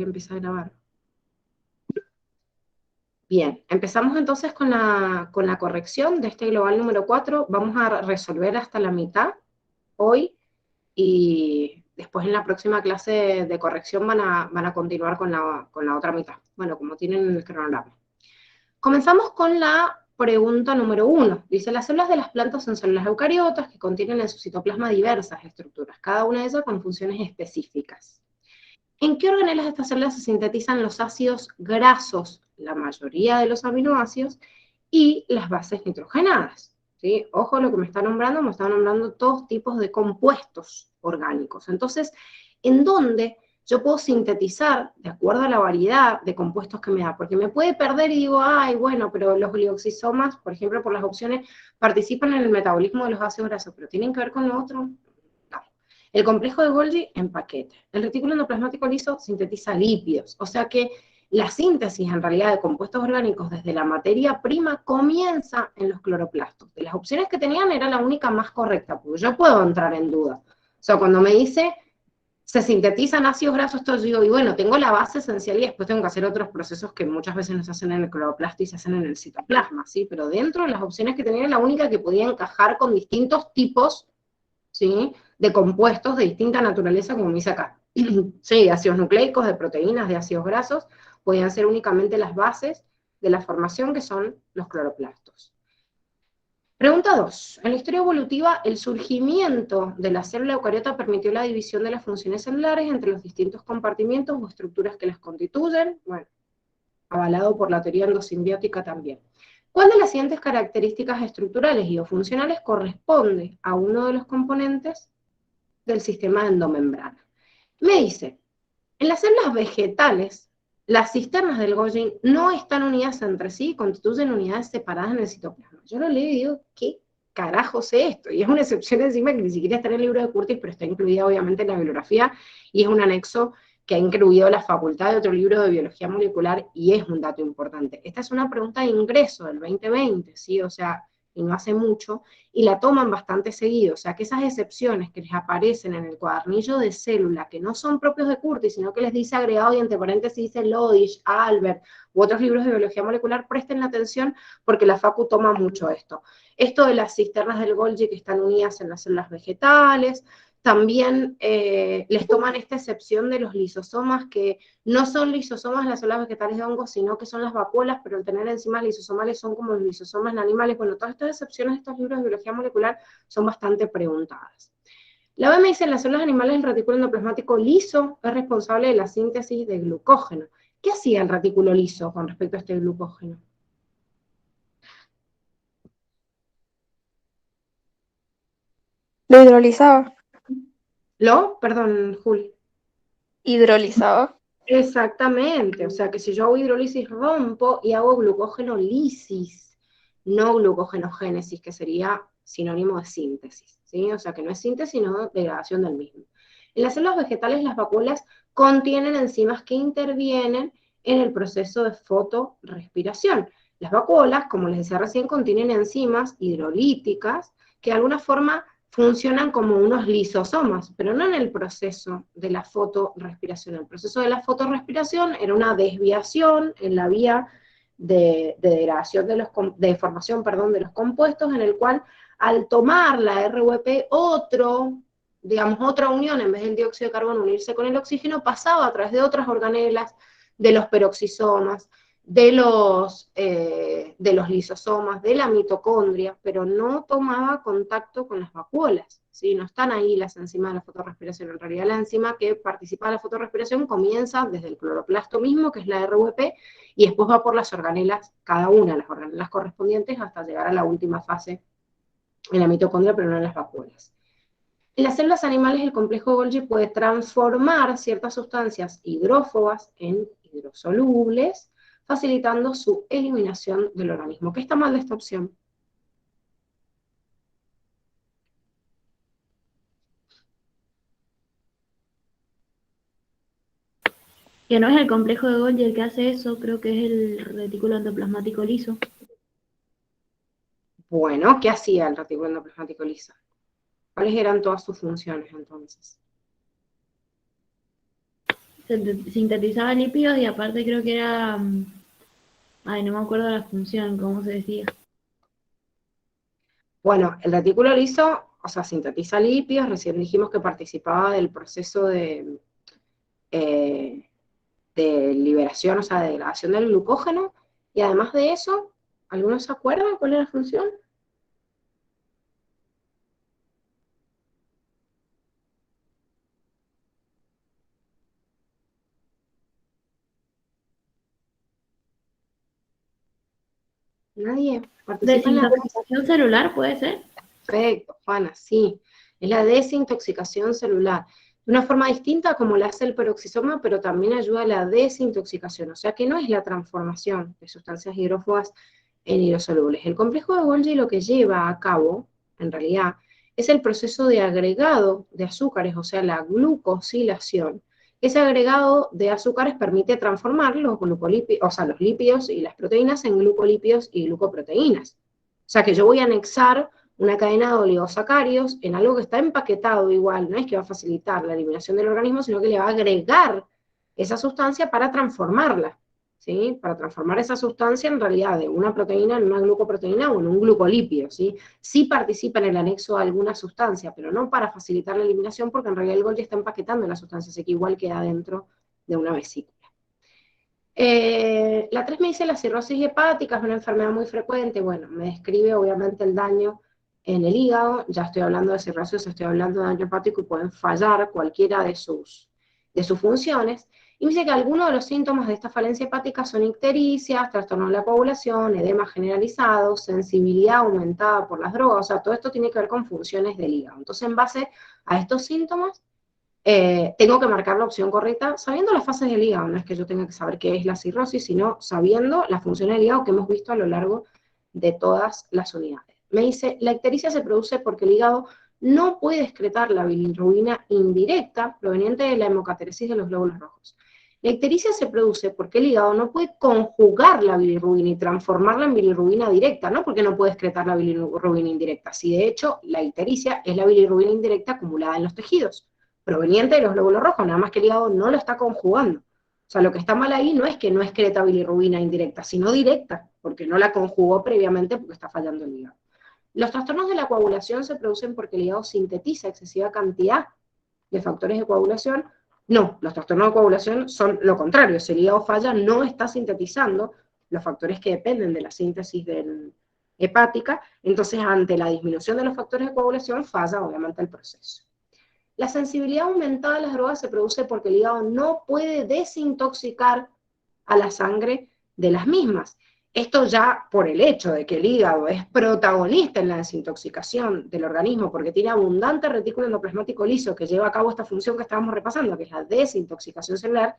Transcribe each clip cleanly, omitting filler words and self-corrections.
Empieza a grabar. Bien, empezamos entonces con la corrección de este global número 4. Vamos a resolver hasta la mitad hoy y después en la próxima clase de corrección van a continuar con la otra mitad. Bueno, como tienen en el cronograma. Comenzamos con la pregunta número 1. Dice, las células de las plantas son células eucariotas que contienen en su citoplasma diversas estructuras, cada una de ellas con funciones específicas. ¿En qué organelas de estas células se sintetizan los ácidos grasos, la mayoría de los aminoácidos, y las bases nitrogenadas? ¿Sí? Ojo lo que me está nombrando todos tipos de compuestos orgánicos. Entonces, ¿en dónde yo puedo sintetizar de acuerdo a la variedad de compuestos que me da? Porque me puede perder y digo, ay, bueno, pero los glioxisomas, por ejemplo, por las opciones, participan en el metabolismo de los ácidos grasos, pero ¿tienen que ver con lo otro? El complejo de Golgi en paquete. El retículo endoplasmático liso sintetiza lípidos, o sea que la síntesis en realidad de compuestos orgánicos desde la materia prima comienza en los cloroplastos. De las opciones que tenían era la única más correcta, porque yo puedo entrar en duda. O sea, cuando me dice se sintetizan ácidos grasos, todo yo digo, y bueno, tengo la base esencial y después tengo que hacer otros procesos que muchas veces no se hacen en el cloroplasto y se hacen en el citoplasma, ¿sí? Pero dentro de las opciones que tenía, la única que podía encajar con distintos tipos, ¿sí?, de compuestos de distinta naturaleza, como dice acá. Sí, de ácidos nucleicos, de proteínas, de ácidos grasos, podían ser únicamente las bases de la formación, que son los cloroplastos. Pregunta 2. En la historia evolutiva, el surgimiento de la célula eucariota permitió la división de las funciones celulares entre los distintos compartimientos o estructuras que las constituyen, bueno, avalado por la teoría endosimbiótica también. ¿Cuál de las siguientes características estructurales y o funcionales corresponde a uno de los componentes del sistema endomembrana? Me dice, en las células vegetales, las cisternas del Golgi no están unidas entre sí, constituyen unidades separadas en el citoplasma. Yo lo leo y digo, ¿qué carajos es esto? Y es una excepción encima que ni siquiera está en el libro de Curtis, pero está incluida obviamente en la bibliografía, y es un anexo que ha incluido la facultad de otro libro de biología molecular, y es un dato importante. Esta es una pregunta de ingreso del 2020, ¿sí? O sea, y no hace mucho, y la toman bastante seguido, o sea que esas excepciones que les aparecen en el cuadernillo de célula, que no son propios de Curtis, sino que les dice agregado y entre paréntesis dice Lodich, Albert, u otros libros de biología molecular, presten atención porque la Facu toma mucho esto. Esto de las cisternas del Golgi que están unidas en las células vegetales, también les toman esta excepción de los lisosomas, que no son lisosomas las células vegetales de hongos, sino que son las vacuolas, pero al tener enzimas lisosomales son como los lisosomas en animales. Bueno, todas estas excepciones de estos libros de biología molecular son bastante preguntadas. La OMS dice, en las células animales el retículo endoplasmático liso es responsable de la síntesis de glucógeno. ¿Qué hacía el retículo liso con respecto a este glucógeno? Lo hidrolizaba. Perdón, Juli. Hidrolizaba. Exactamente, o sea que si yo hago hidrólisis rompo y hago glucógenolisis, no glucógenogénesis, que sería sinónimo de síntesis, ¿sí? O sea que no es síntesis, sino degradación del mismo. En las células vegetales las vacuolas contienen enzimas que intervienen en el proceso de fotorrespiración. Las vacuolas, como les decía recién, contienen enzimas hidrolíticas que de alguna forma funcionan como unos lisosomas, pero no en el proceso de la fotorrespiración. El proceso de la fotorrespiración era una desviación en la vía de degradación de formación, de los compuestos, en el cual al tomar la RUP otra unión, en vez del dióxido de carbono unirse con el oxígeno, pasaba a través de otras organelas, de los peroxisomas, de los lisosomas, de la mitocondria, pero no tomaba contacto con las vacuolas, ¿sí? No están ahí las enzimas de la fotorrespiración. En realidad la enzima que participa de la fotorrespiración comienza desde el cloroplasto mismo, que es la RVP, y después va por las organelas, cada una de las organelas correspondientes, hasta llegar a la última fase en la mitocondria, pero no en las vacuolas. En las células animales, el complejo Golgi puede transformar ciertas sustancias hidrófobas en hidrosolubles, facilitando su eliminación del organismo. ¿Qué está mal de esta opción? Que no es el complejo de Golgi el que hace eso, creo que es el retículo endoplasmático liso. Bueno, ¿qué hacía el retículo endoplasmático liso? ¿Cuáles eran todas sus funciones entonces? sintetizaba lípidos y aparte creo que era, ay, no me acuerdo la función, cómo se decía. Bueno, el retículo liso, o sea, sintetiza lípidos, recién dijimos que participaba del proceso eh, de liberación, o sea, de degradación del glucógeno, y además de eso, ¿algunos se acuerdan cuál es la función? ¿Nadie participa en la... Desintoxicación celular, ¿puede ser? Perfecto, Juana, sí. Es la desintoxicación celular. De una forma distinta como la hace el peroxisoma, pero también ayuda a la desintoxicación. O sea que no es la transformación de sustancias hidrófobas en hidrosolubles. El complejo de Golgi lo que lleva a cabo, en realidad, es el proceso de agregado de azúcares, o sea, la glucosilación. Ese agregado de azúcares permite transformar los glucolípidos, o sea, los lípidos y las proteínas en glucolípidos y glucoproteínas. O sea que yo voy a anexar una cadena de oligosacáridos en algo que está empaquetado igual, no es que va a facilitar la eliminación del organismo, sino que le va a agregar esa sustancia para transformarla, ¿sí? Para transformar esa sustancia en realidad de una proteína en una glucoproteína o en un glucolípido, ¿sí? Sí participa en el anexo de alguna sustancia, pero no para facilitar la eliminación, porque en realidad el Golgi está empaquetando la sustancia, así que igual queda dentro de una vesícula. La 3 me dice la cirrosis hepática, es una enfermedad muy frecuente. Bueno, me describe obviamente el daño en el hígado. Ya estoy hablando de cirrosis, estoy hablando de daño hepático y pueden fallar cualquiera de sus funciones. Y me dice que algunos de los síntomas de esta falencia hepática son ictericias, trastorno de la coagulación, edema generalizado, sensibilidad aumentada por las drogas. O sea, todo esto tiene que ver con funciones del hígado. Entonces, en base a estos síntomas, tengo que marcar la opción correcta sabiendo las fases del hígado. No es que yo tenga que saber qué es la cirrosis, sino sabiendo las funciones del hígado que hemos visto a lo largo de todas las unidades. Me dice, la ictericia se produce porque el hígado no puede excretar la bilirrubina indirecta proveniente de la hemocateresis de los glóbulos rojos. La ictericia se produce porque el hígado no puede conjugar la bilirrubina y transformarla en bilirrubina directa, no porque no puede excretar la bilirrubina indirecta. Si de hecho la ictericia es la bilirrubina indirecta acumulada en los tejidos, proveniente de los glóbulos rojos, nada más que el hígado no lo está conjugando. O sea, lo que está mal ahí no es que no excreta bilirrubina indirecta, sino directa, porque no la conjugó previamente porque está fallando el hígado. Los trastornos de la coagulación se producen porque el hígado sintetiza excesiva cantidad de factores de coagulación. No, los trastornos de coagulación son lo contrario. Si el hígado falla, no está sintetizando los factores que dependen de la síntesis hepática, entonces ante la disminución de los factores de coagulación falla obviamente el proceso. La sensibilidad aumentada a las drogas se produce porque el hígado no puede desintoxicar a la sangre de las mismas. Esto ya por el hecho de que el hígado es protagonista en la desintoxicación del organismo, porque tiene abundante retículo endoplasmático liso que lleva a cabo esta función que estábamos repasando, que es la desintoxicación celular,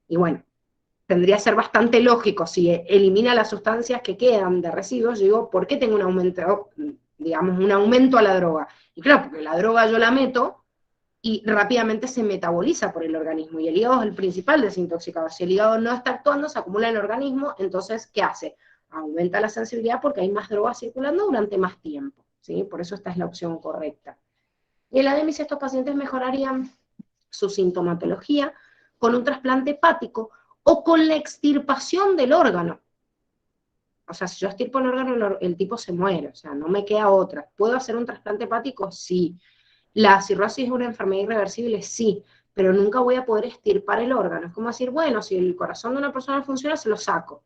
y bueno, tendría que ser bastante lógico, si elimina las sustancias que quedan de residuos, yo digo, ¿por qué tengo un aumento, digamos, un aumento a la droga? Y claro, porque la droga yo la meto, y rápidamente se metaboliza por el organismo, y el hígado es el principal desintoxicador. Si el hígado no está actuando, se acumula en el organismo, entonces, ¿qué hace? Aumenta la sensibilidad porque hay más drogas circulando durante más tiempo, ¿sí? Por eso esta es la opción correcta. Y en la DEMIS estos pacientes mejorarían su sintomatología con un trasplante hepático o con la extirpación del órgano. O sea, si yo extirpo el órgano, el tipo se muere, o sea, no me queda otra. ¿Puedo hacer un trasplante hepático? Sí. ¿La cirrosis es una enfermedad irreversible? Sí, pero nunca voy a poder extirpar el órgano. Es como decir, bueno, si el corazón de una persona no funciona, se lo saco.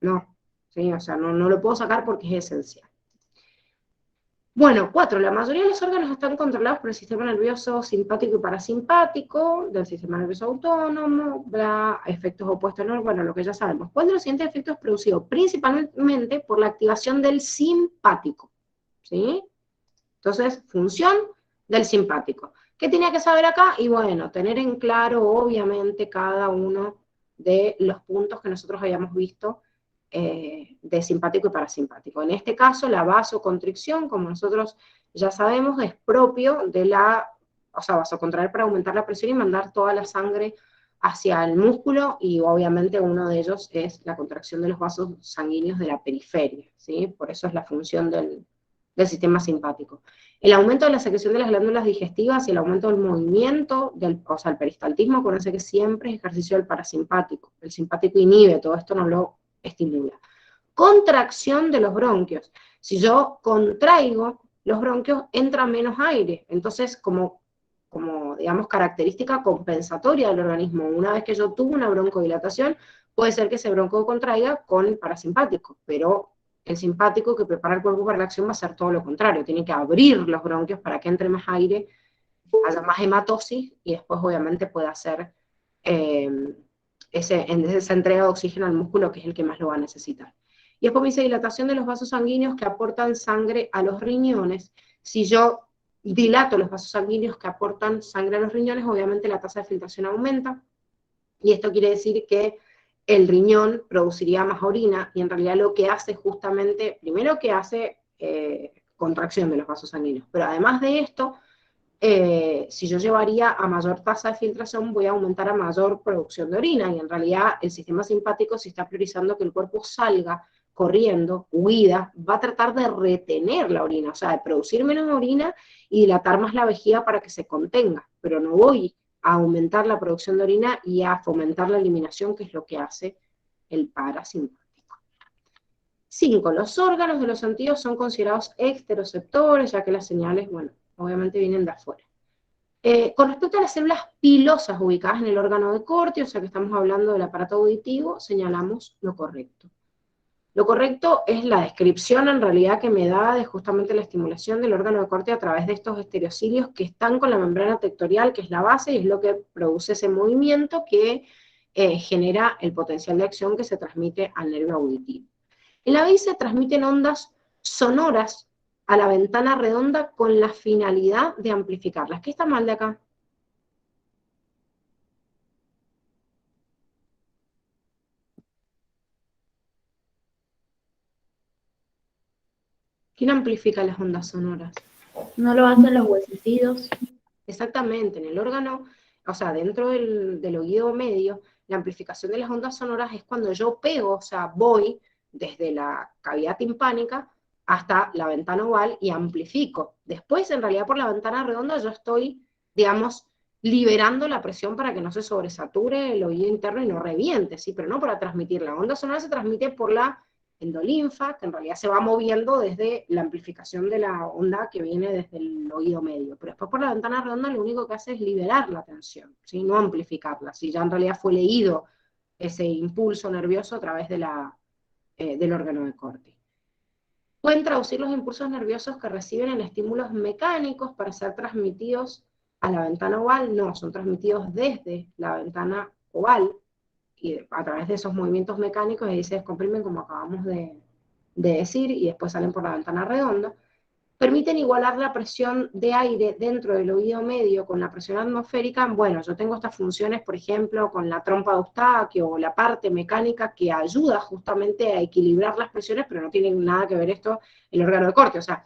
No, ¿sí? O sea, no lo puedo sacar porque es esencial. Bueno, 4. La mayoría de los órganos están controlados por el sistema nervioso simpático y parasimpático, del sistema nervioso autónomo, bla, efectos opuestos, no, bueno, lo que ya sabemos. ¿Cuál de los siguientes efectos es producido? Principalmente por la activación del simpático, ¿sí? Entonces, función del simpático. ¿Qué tenía que saber acá? Y bueno, tener en claro, obviamente, cada uno de los puntos que nosotros habíamos visto de simpático y parasimpático. En este caso, la vasoconstricción, como nosotros ya sabemos, es propio de vasocontraer para aumentar la presión y mandar toda la sangre hacia el músculo, y obviamente uno de ellos es la contracción de los vasos sanguíneos de la periferia, ¿sí? Por eso es la función del del sistema simpático. El aumento de la secreción de las glándulas digestivas y el aumento del movimiento, o sea, el peristaltismo, acuérdense que siempre es ejercicio del parasimpático. El simpático inhibe, todo esto no lo estimula. Contracción de los bronquios. Si yo contraigo los bronquios, entra menos aire. Entonces, como digamos, característica compensatoria del organismo, una vez que yo tuve una broncodilatación, puede ser que ese bronco contraiga con el parasimpático, pero el simpático que prepara el cuerpo para la acción va a ser todo lo contrario, tiene que abrir los bronquios para que entre más aire, haya más hematosis y después obviamente pueda hacer esa entrega de oxígeno al músculo, que es el que más lo va a necesitar. Y después me dice dilatación de los vasos sanguíneos que aportan sangre a los riñones. Si yo dilato los vasos sanguíneos que aportan sangre a los riñones, obviamente la tasa de filtración aumenta, y esto quiere decir que el riñón produciría más orina, y en realidad lo que hace justamente, primero que hace contracción de los vasos sanguíneos, pero además de esto, si yo llevaría a mayor tasa de filtración, voy a aumentar a mayor producción de orina, y en realidad el sistema simpático, si está priorizando que el cuerpo salga corriendo, huida, va a tratar de retener la orina, o sea, de producir menos orina y dilatar más la vejiga para que se contenga, pero no voy a aumentar la producción de orina y a fomentar la eliminación, que es lo que hace el parasimpático. 5. Los órganos de los sentidos son considerados exteroceptores, ya que las señales, bueno, obviamente vienen de afuera. Con respecto a las células pilosas ubicadas en el órgano de Corti, o sea que estamos hablando del aparato auditivo, señalamos lo correcto. Lo correcto es la descripción en realidad que me da de justamente la estimulación del órgano de Corti a través de estos estereocilios que están con la membrana tectorial, que es la base, y es lo que produce ese movimiento que genera el potencial de acción que se transmite al nervio auditivo. En la base se transmiten ondas sonoras a la ventana redonda con la finalidad de amplificarlas. ¿Qué está mal de acá? ¿Quién amplifica las ondas sonoras? No lo hacen los huesecidos. Exactamente, en el órgano, o sea, dentro del oído medio, la amplificación de las ondas sonoras es cuando yo pego, o sea, voy desde la cavidad timpánica hasta la ventana oval y amplifico. Después, en realidad, por la ventana redonda yo estoy, digamos, liberando la presión para que no se sobresature el oído interno y no reviente, ¿sí? Pero no para transmitir. La onda sonora se transmite por la endolinfa, que en realidad se va moviendo desde la amplificación de la onda que viene desde el oído medio. Pero después por la ventana redonda lo único que hace es liberar la tensión, ¿sí? No amplificarla. Si ya en realidad fue leído ese impulso nervioso a través de del órgano de Corti. Pueden traducir los impulsos nerviosos que reciben en estímulos mecánicos para ser transmitidos a la ventana oval. No, son transmitidos desde la ventana oval, y a través de esos movimientos mecánicos ahí se descomprimen, como acabamos de decir, y después salen por la ventana redonda. Permiten igualar la presión de aire dentro del oído medio con la presión atmosférica. Bueno, yo tengo estas funciones, por ejemplo, con la trompa de Eustaquio o la parte mecánica que ayuda justamente a equilibrar las presiones, pero no tiene nada que ver esto el órgano de Corti. O sea,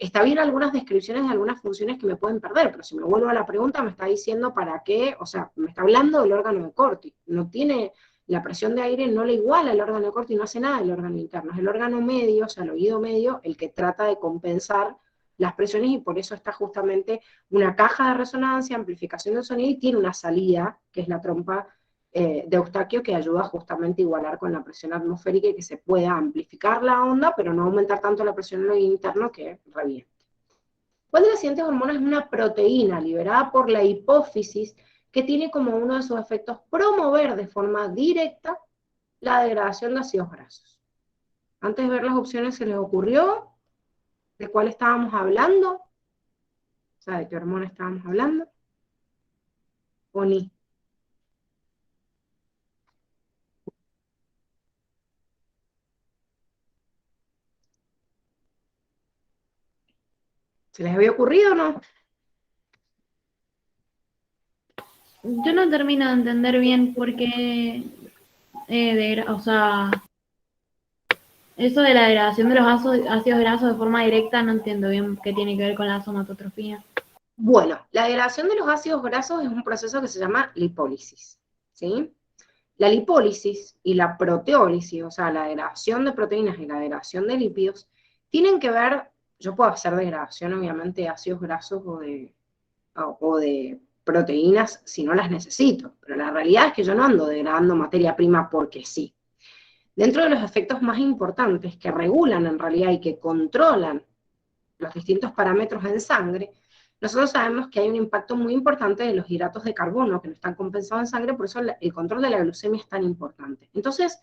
está bien algunas descripciones de algunas funciones que me pueden perder, pero si me vuelvo a la pregunta me está diciendo para qué, o sea, me está hablando del órgano de Corti. No tiene, la presión de aire no le iguala al órgano de Corti, no hace nada el órgano interno. Es el órgano medio, o sea, el oído medio, el que trata de compensar las presiones, y por eso está justamente una caja de resonancia, amplificación del sonido, y tiene una salida, que es la trompa de Eustaquio, que ayuda justamente a igualar con la presión atmosférica y que se pueda amplificar la onda, pero no aumentar tanto la presión en el oído interno que reviente. ¿Cuál de las siguientes hormonas es una proteína liberada por la hipófisis que tiene como uno de sus efectos promover de forma directa la degradación de ácidos grasos? Antes de ver las opciones, ¿se les ocurrió de cuál estábamos hablando? O sea, ¿de qué hormona estábamos hablando? ¿O ni? ¿Se les había ocurrido o no? Yo no termino de entender bien por qué, o sea, eso de la degradación de los ácidos grasos de forma directa, no entiendo bien qué tiene que ver con la somatotrofía. Bueno, la degradación de los ácidos grasos es un proceso que se llama lipólisis, ¿sí? La lipólisis y la proteólisis, o sea, la degradación de proteínas y la degradación de lípidos, tienen que ver yo puedo hacer degradación, obviamente, de ácidos grasos o de proteínas si no las necesito, pero la realidad es que yo no ando degradando materia prima porque sí. Dentro de los efectos más importantes que regulan en realidad y que controlan los distintos parámetros en sangre, nosotros sabemos que hay un impacto muy importante de los hidratos de carbono que no están compensados en sangre, por eso el control de la glucemia es tan importante. Entonces,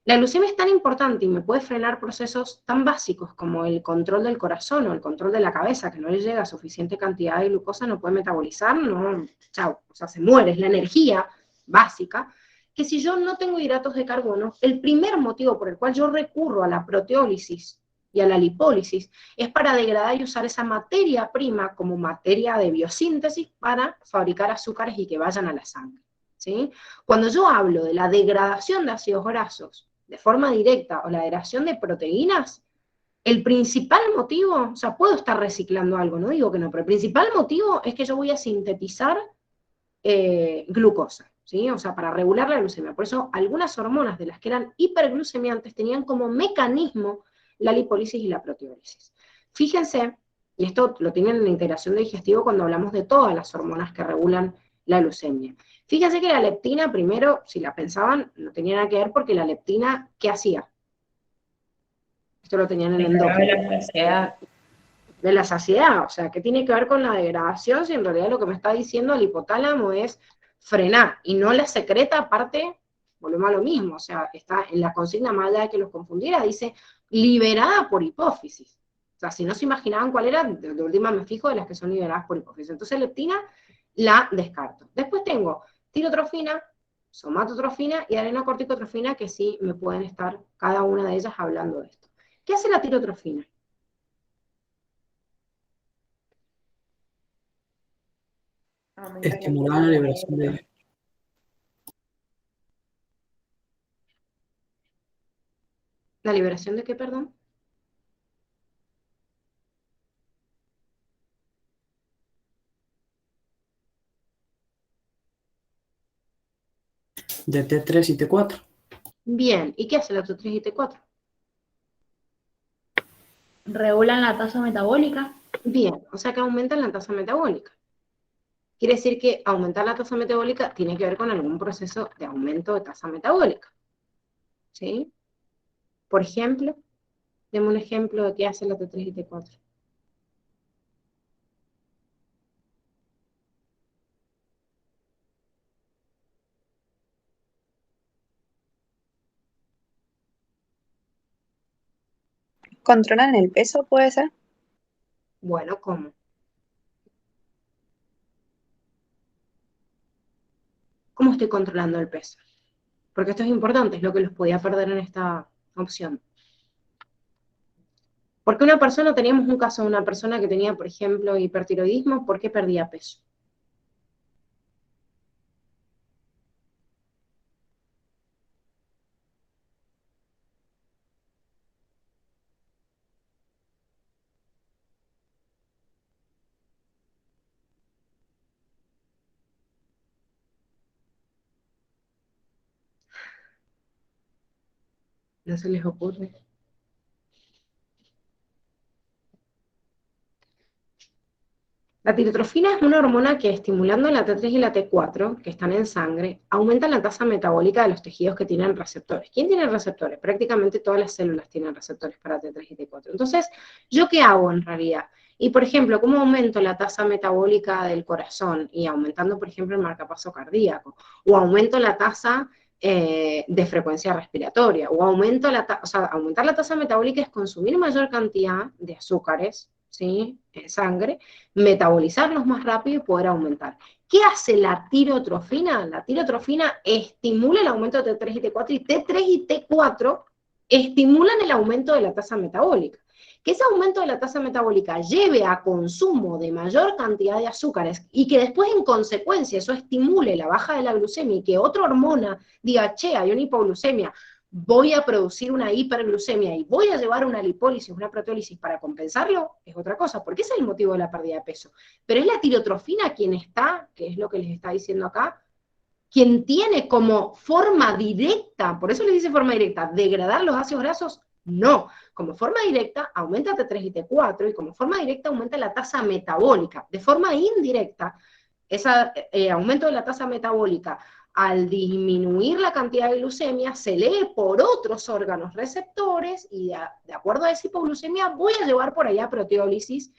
la glucemia es tan importante y me puede frenar procesos tan básicos como el control del corazón o el control de la cabeza, que no le llega suficiente cantidad de glucosa, no puede metabolizar, no, chao, o sea, se muere, es la energía básica, que si yo no tengo hidratos de carbono, el primer motivo por el cual yo recurro a la proteólisis y a la lipólisis es para degradar y usar esa materia prima como materia de biosíntesis para fabricar azúcares y que vayan a la sangre, ¿sí? Cuando yo hablo de la degradación de ácidos grasos de forma directa o la degradación de proteínas, el principal motivo, o sea, puedo estar reciclando algo, no digo que no, pero el principal motivo es que yo voy a sintetizar glucosa, ¿sí? O sea, para regular la glucemia. Por eso algunas hormonas de las que eran hiperglucemiantes tenían como mecanismo la lipólisis y la proteólisis. Fíjense, y esto lo tienen en la integración de digestivo cuando hablamos de todas las hormonas que regulan la glucemia. Fíjense que la leptina, primero, si la pensaban, no tenía nada que ver porque la leptina, ¿qué hacía? Esto lo tenían en el endócrino. De la saciedad, o sea, ¿qué tiene que ver con la degradación? Si en realidad lo que me está diciendo el hipotálamo es frenar, y no la secreta, aparte, volvemos a lo mismo, o sea, está en la consigna, más allá de que los confundiera, dice liberada por hipófisis. O sea, si no se imaginaban cuál era, de última me fijo de las que son liberadas por hipófisis. Entonces, leptina la descarto. Después tengo tirotrofina, somatotrofina y adrenocorticotrofina, que sí me pueden estar cada una de ellas hablando de esto. ¿Qué hace la tirotrofina? Estimular la liberación de... ¿La liberación de qué, perdón? de T3 y T4. Bien, ¿y qué hace la T3 y T4? Regulan la tasa metabólica. Bien, o sea que aumentan la tasa metabólica. Quiere decir que aumentar la tasa metabólica tiene que ver con algún proceso de aumento de tasa metabólica. ¿Sí? Por ejemplo, demos un ejemplo de qué hace la T3 y T4. ¿Controlan el peso, puede ser? Bueno, ¿cómo? ¿Cómo estoy controlando el peso? Porque esto es importante, es lo que los podía perder en esta opción. Porque una persona, teníamos un caso de una persona que tenía, por ejemplo, hipertiroidismo, ¿por qué perdía peso? ¿No se les ocurre? La tirotrofina es una hormona que, estimulando la T3 y la T4, que están en sangre, aumenta la tasa metabólica de los tejidos que tienen receptores. ¿Quién tiene receptores? Prácticamente todas las células tienen receptores para T3 y T4. Entonces, ¿yo qué hago en realidad? Y, por ejemplo, ¿cómo aumento la tasa metabólica del corazón? Y aumentando, por ejemplo, el marcapaso cardíaco. O aumento la tasa de frecuencia respiratoria. O aumento o sea, aumentar la tasa metabólica es consumir mayor cantidad de azúcares, ¿sí? En sangre, metabolizarlos más rápido y poder aumentar. ¿Qué hace la tirotrofina? La tirotrofina estimula el aumento de T3 y T4, y T3 y T4 estimulan el aumento de la tasa metabólica. Que ese aumento de la tasa metabólica lleve a consumo de mayor cantidad de azúcares y que después en consecuencia eso estimule la baja de la glucemia y que otra hormona diga, che, hay una hipoglucemia, voy a producir una hiperglucemia y voy a llevar una lipólisis, una proteólisis para compensarlo, es otra cosa, porque ese es el motivo de la pérdida de peso. Pero es la tirotrofina quien está, que es lo que les está diciendo acá, quien tiene como forma directa, por eso les dice forma directa, degradar los ácidos grasos No, como forma directa aumenta T3 y T4, y como forma directa aumenta la tasa metabólica. De forma indirecta, ese aumento de la tasa metabólica, al disminuir la cantidad de glucemia, se lee por otros órganos receptores, y de acuerdo a esa hipoglucemia voy a llevar por allá proteólisis,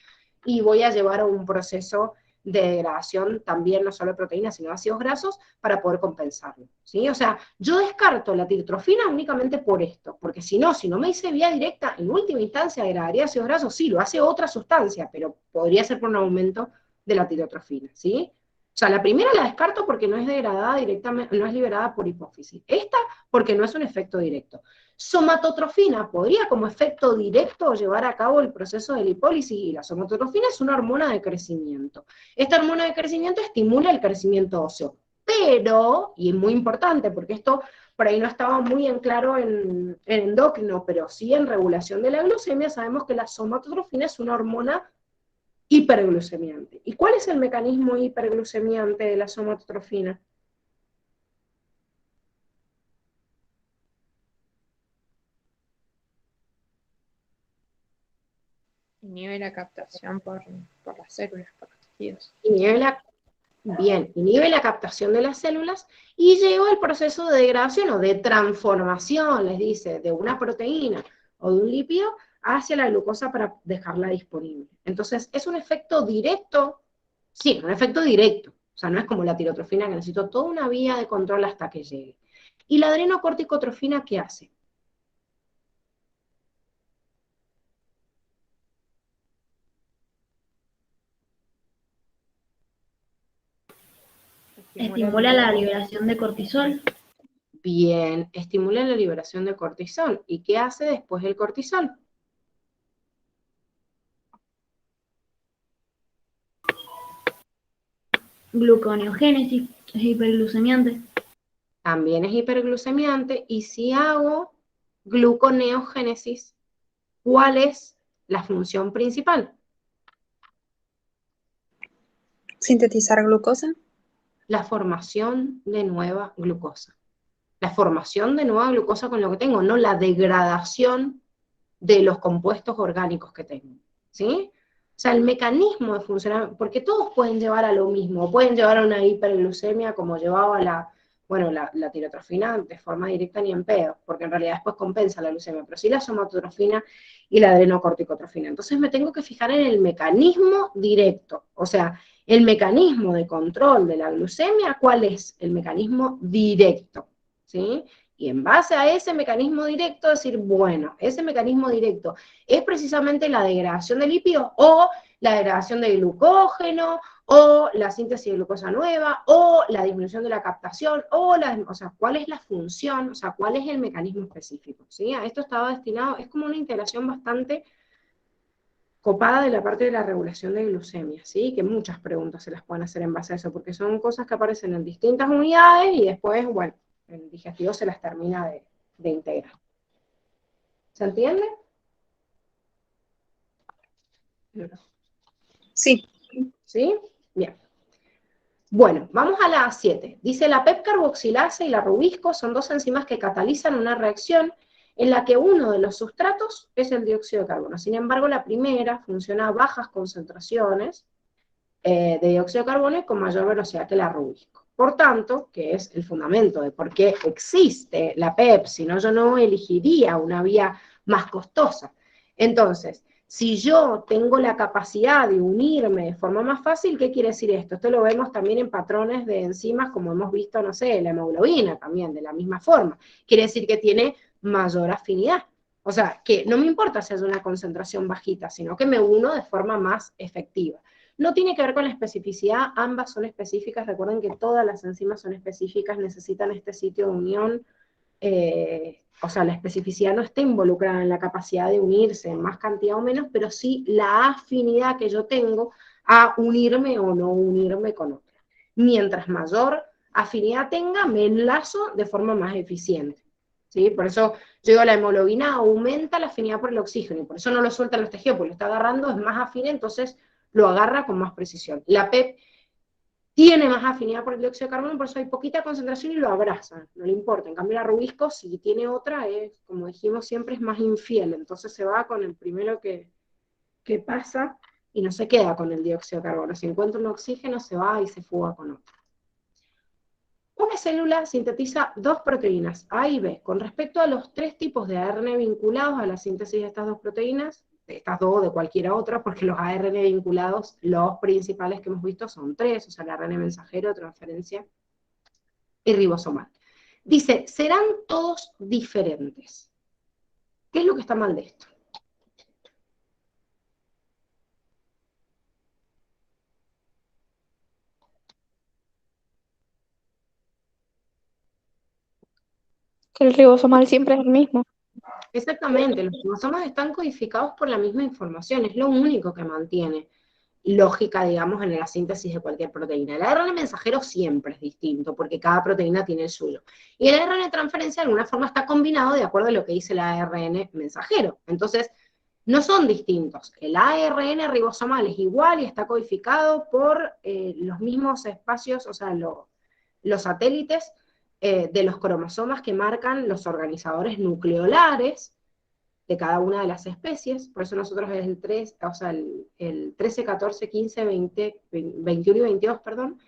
y voy a llevar a un proceso de degradación también, no solo de proteínas, sino de ácidos grasos, para poder compensarlo, ¿sí? O sea, yo descarto la tiotrofina únicamente por esto, porque si no me hice vía directa, en última instancia degradaría ácidos grasos, sí, lo hace otra sustancia, pero podría ser por un aumento de la tirotrofina, ¿sí? O sea, la primera la descarto porque no es degradada directamente, no es liberada por hipófisis. Esta porque no es un efecto directo. Somatotrofina podría como efecto directo llevar a cabo el proceso de lipólisis, y la somatotrofina es una hormona de crecimiento. Esta hormona de crecimiento estimula el crecimiento óseo, pero, y es muy importante porque esto por ahí no estaba muy en claro en endocrino, pero sí en regulación de la glucemia, sabemos que la somatotrofina es una hormona hiperglucemiante. ¿Y cuál es el mecanismo hiperglucemiante de la somatotrofina? Inhibe la captación por las células, por los tejidos. Inhibe la captación de las células y lleva el proceso de degradación o de transformación, les dice, de una proteína o de un lípido hacia la glucosa para dejarla disponible. Entonces, ¿es un efecto directo? Sí, un efecto directo. O sea, no es como la tirotrofina, que necesito toda una vía de control hasta que llegue. ¿Y la adrenocorticotrofina qué hace? Estimula la liberación de cortisol. Bien, estimula la liberación de cortisol. ¿Y qué hace después el cortisol? Gluconeogénesis, es hiperglucemiante. También es hiperglucemiante. Y si hago gluconeogénesis, ¿cuál es la función principal? Sintetizar glucosa. La formación de nueva glucosa. La formación de nueva glucosa con lo que tengo, no la degradación de los compuestos orgánicos que tengo, ¿sí? O sea, el mecanismo de funcionamiento, porque todos pueden llevar a lo mismo, pueden llevar a una hiperglucemia como llevaba la tirotrofina de forma directa ni en pedo, porque en realidad después compensa la glucemia, pero sí la somatotrofina y la adrenocorticotrofina. Entonces me tengo que fijar en el mecanismo directo, o sea, el mecanismo de control de la glucemia, ¿cuál es? El mecanismo directo, ¿sí? Y en base a ese mecanismo directo, decir, bueno, ese mecanismo directo es precisamente la degradación de lípidos o la degradación de glucógeno o la síntesis de glucosa nueva o la disminución de la captación o sea, ¿cuál es la función? O sea, ¿cuál es el mecanismo específico? ¿Sí? A esto estaba destinado, es como una integración bastante copada de la parte de la regulación de glucemia, ¿sí? Que muchas preguntas se las pueden hacer en base a eso, porque son cosas que aparecen en distintas unidades y después, bueno, el digestivo se las termina de integrar. ¿Se entiende? Sí. ¿Sí? Bien. Bueno, vamos a la A7. Dice, la PEP carboxilasa y la rubisco son dos enzimas que catalizan una reacción en la que uno de los sustratos es el dióxido de carbono. Sin embargo, la primera funciona a bajas concentraciones de dióxido de carbono y con mayor velocidad que la rubisco. Por tanto, que es el fundamento de por qué existe la PEP, si no yo no elegiría una vía más costosa. Entonces, si yo tengo la capacidad de unirme de forma más fácil, ¿qué quiere decir esto? Esto lo vemos también en patrones de enzimas, como hemos visto, no sé, la hemoglobina también, de la misma forma. Quiere decir que tiene mayor afinidad. O sea, que no me importa si es una concentración bajita, sino que me uno de forma más efectiva. No tiene que ver con la especificidad, ambas son específicas. Recuerden que todas las enzimas son específicas, necesitan este sitio de unión. O sea, la especificidad no está involucrada en la capacidad de unirse en más cantidad o menos, pero sí la afinidad que yo tengo a unirme o no unirme con otra. Mientras mayor afinidad tenga, me enlazo de forma más eficiente. ¿Sí? Por eso yo digo, la hemoglobina aumenta la afinidad por el oxígeno, y por eso no lo suelta en los tejidos, porque lo está agarrando, es más afín, entonces lo agarra con más precisión. La PEP tiene más afinidad por el dióxido de carbono, por eso hay poquita concentración y lo abraza, no le importa. En cambio la rubisco, si tiene otra, es, como dijimos siempre, es más infiel, entonces se va con el primero que pasa y no se queda con el dióxido de carbono. Si encuentra un oxígeno, se va y se fuga con otro. Una célula sintetiza dos proteínas, A y B. Con respecto a los tres tipos de ARN vinculados a la síntesis de estas dos proteínas, de estas dos o de cualquiera otra, porque los ARN vinculados, los principales que hemos visto son tres, o sea, el ARN mensajero, transferencia y ribosomal. Dice, serán todos diferentes. ¿Qué es lo que está mal de esto? Que el ribosomal siempre es el mismo. Exactamente, los ribosomas están codificados por la misma información, es lo único que mantiene lógica, digamos, en la síntesis de cualquier proteína. El ARN mensajero siempre es distinto, porque cada proteína tiene el suyo. Y el ARN de transferencia de alguna forma está combinado de acuerdo a lo que dice el ARN mensajero. Entonces, no son distintos. El ARN ribosomal es igual y está codificado por los mismos espacios, o sea, los satélites de los cromosomas que marcan los organizadores nucleolares de cada una de las especies, por eso nosotros es el 3, o sea, el 13, 14, 15, 20, 21 y 22, perdón,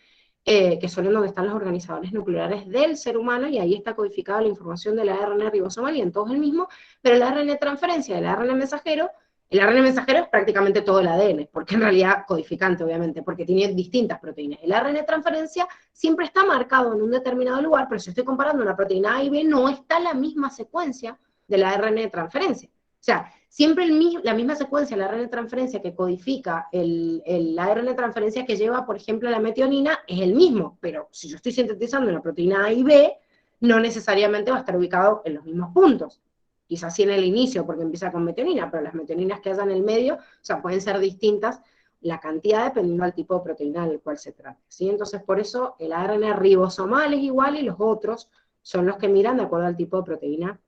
que son en donde están los organizadores nucleares del ser humano, y ahí está codificada la información del ARN ribosomal, y en todos el mismo, pero el ARN de transferencia, el ARN mensajero es prácticamente todo el ADN, porque en realidad codificante, obviamente, porque tiene distintas proteínas. El ARN de transferencia siempre está marcado en un determinado lugar, pero si estoy comparando una proteína A y B, no está la misma secuencia del ARN de transferencia. O sea, siempre la misma secuencia, el ARN de transferencia que codifica el ARN de transferencia que lleva, por ejemplo, la metionina, es el mismo, pero si yo estoy sintetizando una proteína A y B, no necesariamente va a estar ubicado en los mismos puntos. Quizás sí en el inicio, porque empieza con metionina, pero las metioninas que haya en el medio, o sea, pueden ser distintas la cantidad dependiendo del tipo de proteína del cual se trate, ¿sí? Entonces, por eso el ARN ribosomal es igual y los otros son los que miran de acuerdo al tipo de proteína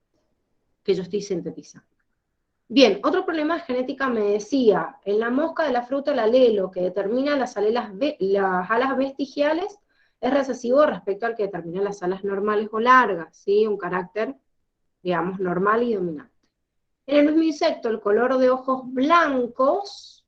que yo estoy sintetizando. Bien, otro problema de genética me decía, en la mosca de la fruta el alelo que determina las alas vestigiales es recesivo respecto al que determina las alas normales o largas, ¿sí? Un carácter, digamos, normal y dominante. En el mismo insecto, el color de ojos blancos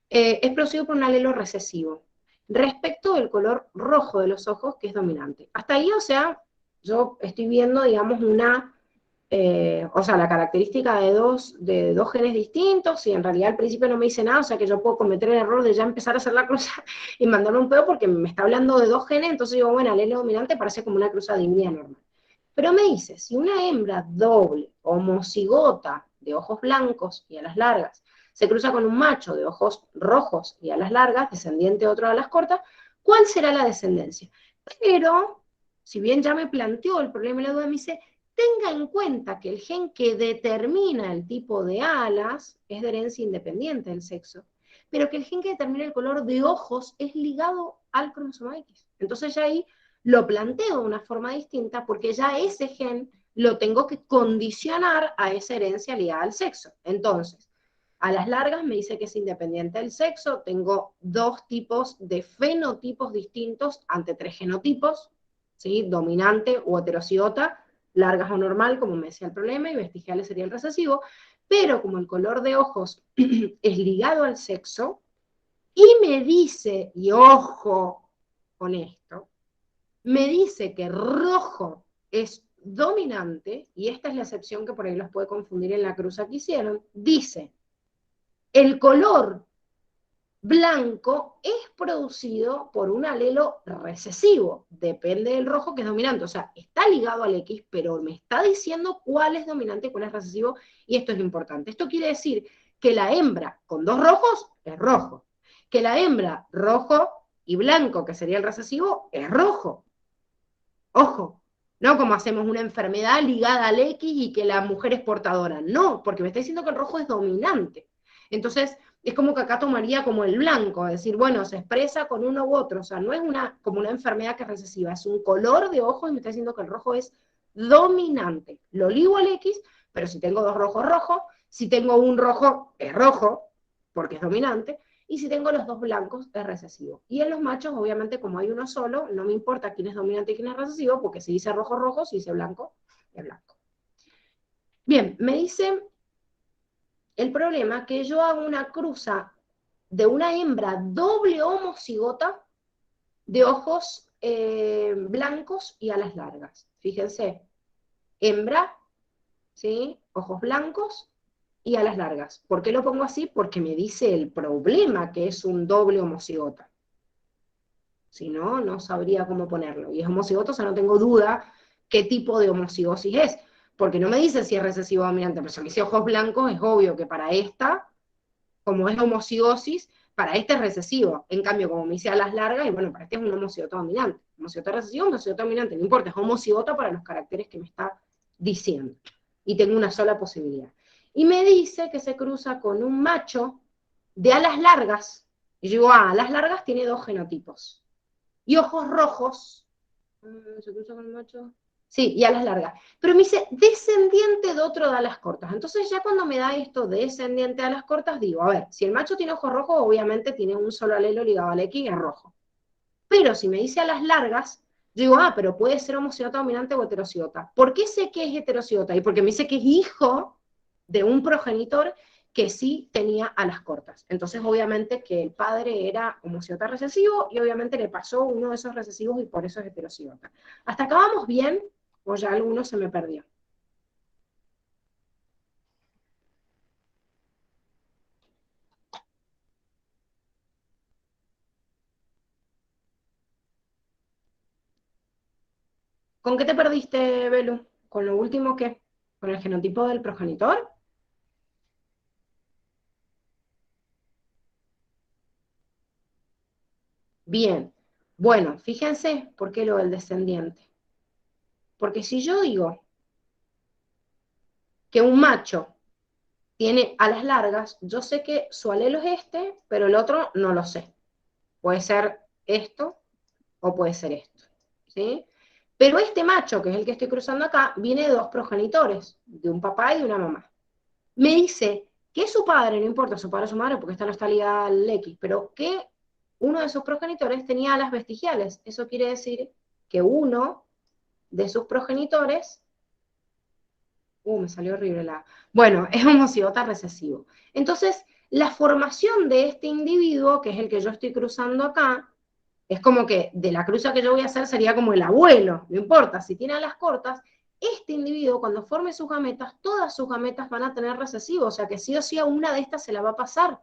es producido por un alelo recesivo, respecto del color rojo de los ojos, que es dominante. Hasta ahí, o sea, yo estoy viendo, digamos, o sea, la característica de dos genes distintos, y en realidad al principio no me dice nada, o sea que yo puedo cometer el error de ya empezar a hacer la cruza y mandarme un pedo porque me está hablando de dos genes, entonces digo, bueno, alelo dominante parece como una cruza de India normal. Pero me dice, si una hembra doble, homocigota, de ojos blancos y alas largas, se cruza con un macho de ojos rojos y alas largas, descendiente de otro de alas cortas, ¿cuál será la descendencia? Pero, si bien ya me planteó el problema y la duda, me dice, tenga en cuenta que el gen que determina el tipo de alas es de herencia independiente del sexo, pero que el gen que determina el color de ojos es ligado al cromosoma X. Entonces ya ahí lo planteo de una forma distinta porque ya ese gen lo tengo que condicionar a esa herencia ligada al sexo. Entonces, a las largas me dice que es independiente del sexo, tengo dos tipos de fenotipos distintos ante tres genotipos, ¿sí? Dominante o heterocigota, largas o normal, como me decía el problema, y vestigiales sería el recesivo, pero como el color de ojos es ligado al sexo, y me dice, y ojo con esto, me dice que rojo es dominante, y esta es la excepción que por ahí los puede confundir en la cruza que hicieron, dice, el color blanco es producido por un alelo recesivo, depende del rojo que es dominante, o sea, está ligado al X, pero me está diciendo cuál es dominante y cuál es recesivo, y esto es importante. Esto quiere decir que la hembra con dos rojos es rojo, que la hembra rojo y blanco, que sería el recesivo, es rojo. Ojo, no como hacemos una enfermedad ligada al X y que la mujer es portadora, no, porque me está diciendo que el rojo es dominante. Entonces, es como que acá tomaría como el blanco, es decir, bueno, se expresa con uno u otro, o sea, no es como una enfermedad que es recesiva, es un color de ojos y me está diciendo que el rojo es dominante. Lo ligo al X, pero si tengo dos rojos, rojo, si tengo un rojo, es rojo, porque es dominante, y si tengo los dos blancos es recesivo. Y en los machos, obviamente, como hay uno solo, no me importa quién es dominante y quién es recesivo, porque si dice rojo, rojo, si dice blanco, es blanco. Bien, me dice el problema que yo hago una cruza de una hembra doble homocigota de ojos blancos y alas largas. Fíjense, hembra, ¿sí? Ojos blancos y alas largas. ¿Por qué lo pongo así? Porque me dice el problema que es un doble homocigota. Si no, no sabría cómo ponerlo. Y es homocigota, o sea, no tengo duda qué tipo de homocigosis es. Porque no me dice si es recesivo o dominante, pero si me dice ojos blancos, es obvio que para esta, como es homocigosis, para este es recesivo. En cambio, como me dice alas largas, y bueno, para este es un homocigota dominante. Homocigota recesivo, homocigota dominante, no importa, es homocigota para los caracteres que me está diciendo. Y tengo una sola posibilidad. Y me dice que se cruza con un macho de alas largas. Y yo digo, alas largas tiene dos genotipos. Y ojos rojos. ¿Se cruza con un macho? Sí, y alas largas. Pero me dice descendiente de otro de alas cortas. Entonces ya cuando me da esto de descendiente de alas cortas, digo, a ver, si el macho tiene ojos rojos, obviamente tiene un solo alelo ligado al X y es rojo. Pero si me dice alas largas, yo digo, pero puede ser homocigota dominante o heterocigota. ¿Por qué sé que es heterocigota? Y porque me dice que es hijo de un progenitor que sí tenía alas cortas. Entonces, obviamente, que el padre era homocigota recesivo y obviamente le pasó uno de esos recesivos y por eso es heterocigota. ¿Hasta acá vamos bien? ¿O ya alguno se me perdió? ¿Con qué te perdiste, Belu? ¿Con lo último qué? ¿Con el genotipo del progenitor? Bien. Bueno, fíjense por qué lo del descendiente. Porque si yo digo que un macho tiene alas largas, yo sé que su alelo es este, pero el otro no lo sé. Puede ser esto o puede ser esto, ¿sí? Pero este macho, que es el que estoy cruzando acá, viene de dos progenitores, de un papá y de una mamá. Me dice que su padre, no importa su padre o su madre, porque esta no está ligada al X, pero que uno de sus progenitores tenía alas vestigiales. Eso quiere decir que uno de sus progenitores, me salió horrible la... Bueno, es homocigota recesivo. Entonces, la formación de este individuo, que es el que yo estoy cruzando acá, es como que de la cruza que yo voy a hacer sería como el abuelo, no importa, si tiene alas cortas, este individuo cuando forme sus gametas, todas sus gametas van a tener recesivo, o sea que sí o sí a una de estas se la va a pasar.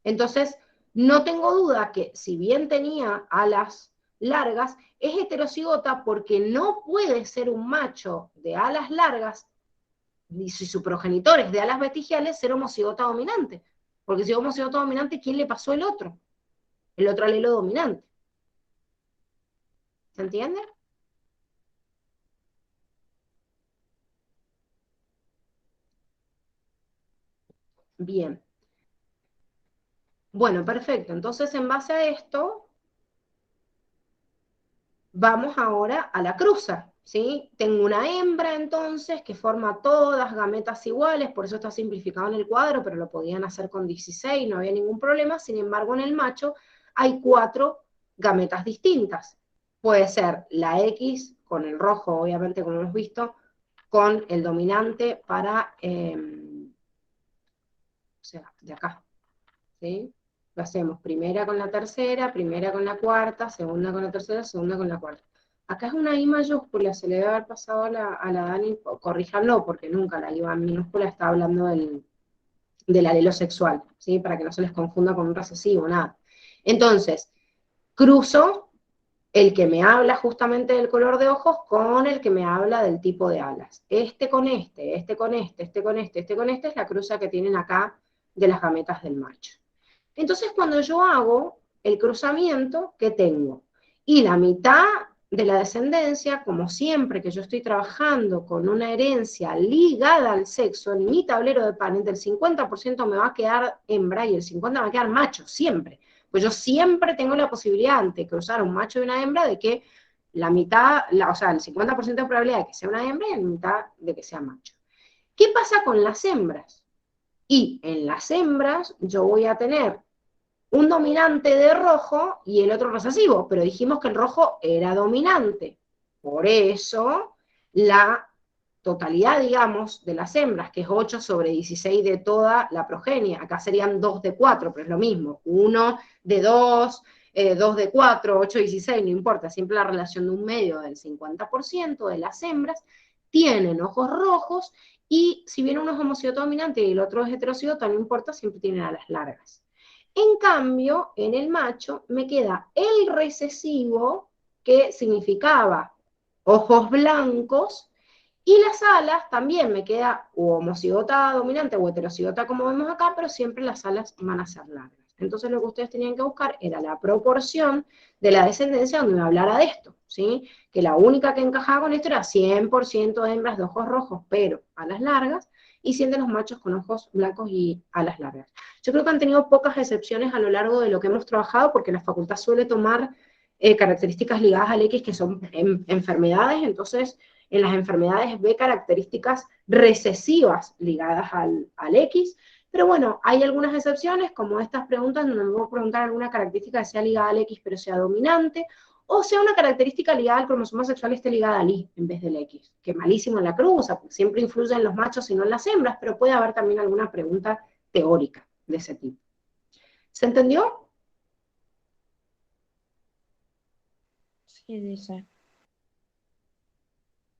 Entonces, no tengo duda que si bien tenía alas largas, es heterocigota porque no puede ser un macho de alas largas, ni si su progenitor es de alas vestigiales, ser homocigota dominante. Porque si es homocigota dominante, ¿quién le pasó el otro? El otro alelo dominante. ¿Se entiende? Bien. Bueno, perfecto. Entonces, en base a esto, vamos ahora a la cruza, ¿sí? Tengo una hembra, entonces, que forma todas gametas iguales, por eso está simplificado en el cuadro, pero lo podían hacer con 16, no había ningún problema. Sin embargo, en el macho hay 4 gametas distintas. Puede ser la X con el rojo, obviamente, como hemos visto, con el dominante para, o sea, de acá, ¿sí? Lo hacemos primera con la tercera, primera con la cuarta, segunda con la tercera, segunda con la cuarta. Acá es una I mayúscula, se le debe haber pasado a la Dani, corríjanlo, porque nunca la I minúscula está hablando del alelo sexual, ¿sí? Para que no se les confunda con un recesivo, nada. Entonces, cruzo el que me habla justamente del color de ojos con el que me habla del tipo de alas. Este con este, este con este, este con este, este con este, es la cruza que tienen acá de las gametas del macho. Entonces, cuando yo hago el cruzamiento, ¿qué tengo? Y la mitad de la descendencia, como siempre que yo estoy trabajando con una herencia ligada al sexo, en mi tablero de Punnett, del 50% me va a quedar hembra y el 50% me va a quedar macho, siempre. Pues yo siempre tengo la posibilidad de cruzar un macho y una hembra de que la mitad, o sea, el 50% de probabilidad de que sea una hembra y la mitad de que sea macho. ¿Qué pasa con las hembras? Y en las hembras yo voy a tener un dominante de rojo y el otro recesivo, pero dijimos que el rojo era dominante. Por eso, la totalidad, digamos, de las hembras, que es 8 sobre 16 de toda la progenie, acá serían 2 de 4, pero es lo mismo, 1 de 2, 2 de 4, 8 de 16, no importa, siempre la relación de un medio del 50% de las hembras tienen ojos rojos, y si bien uno es homocigoto dominante y el otro es heterocigoto, no importa, siempre tienen alas largas. En cambio, en el macho me queda el recesivo, que significaba ojos blancos, y las alas también me queda o homocigota dominante o heterocigota como vemos acá, pero siempre las alas van a ser largas. Entonces lo que ustedes tenían que buscar era la proporción de la descendencia donde me hablara de esto, ¿sí? Que la única que encajaba con esto era 100% de hembras de ojos rojos, pero alas largas, y 100 de los machos con ojos blancos y alas largas. Yo creo que han tenido pocas excepciones a lo largo de lo que hemos trabajado, porque la facultad suele tomar características ligadas al X que son enfermedades, entonces en las enfermedades ve características recesivas ligadas al X, pero bueno, hay algunas excepciones, como estas preguntas, donde me voy a preguntar alguna característica que sea ligada al X pero sea dominante, o sea una característica ligada al cromosoma sexual esté ligada al Y en vez del X, que malísimo en la cruza, porque siempre influye en los machos y no en las hembras, pero puede haber también alguna pregunta teórica de ese tipo. ¿Se entendió? Sí, dice.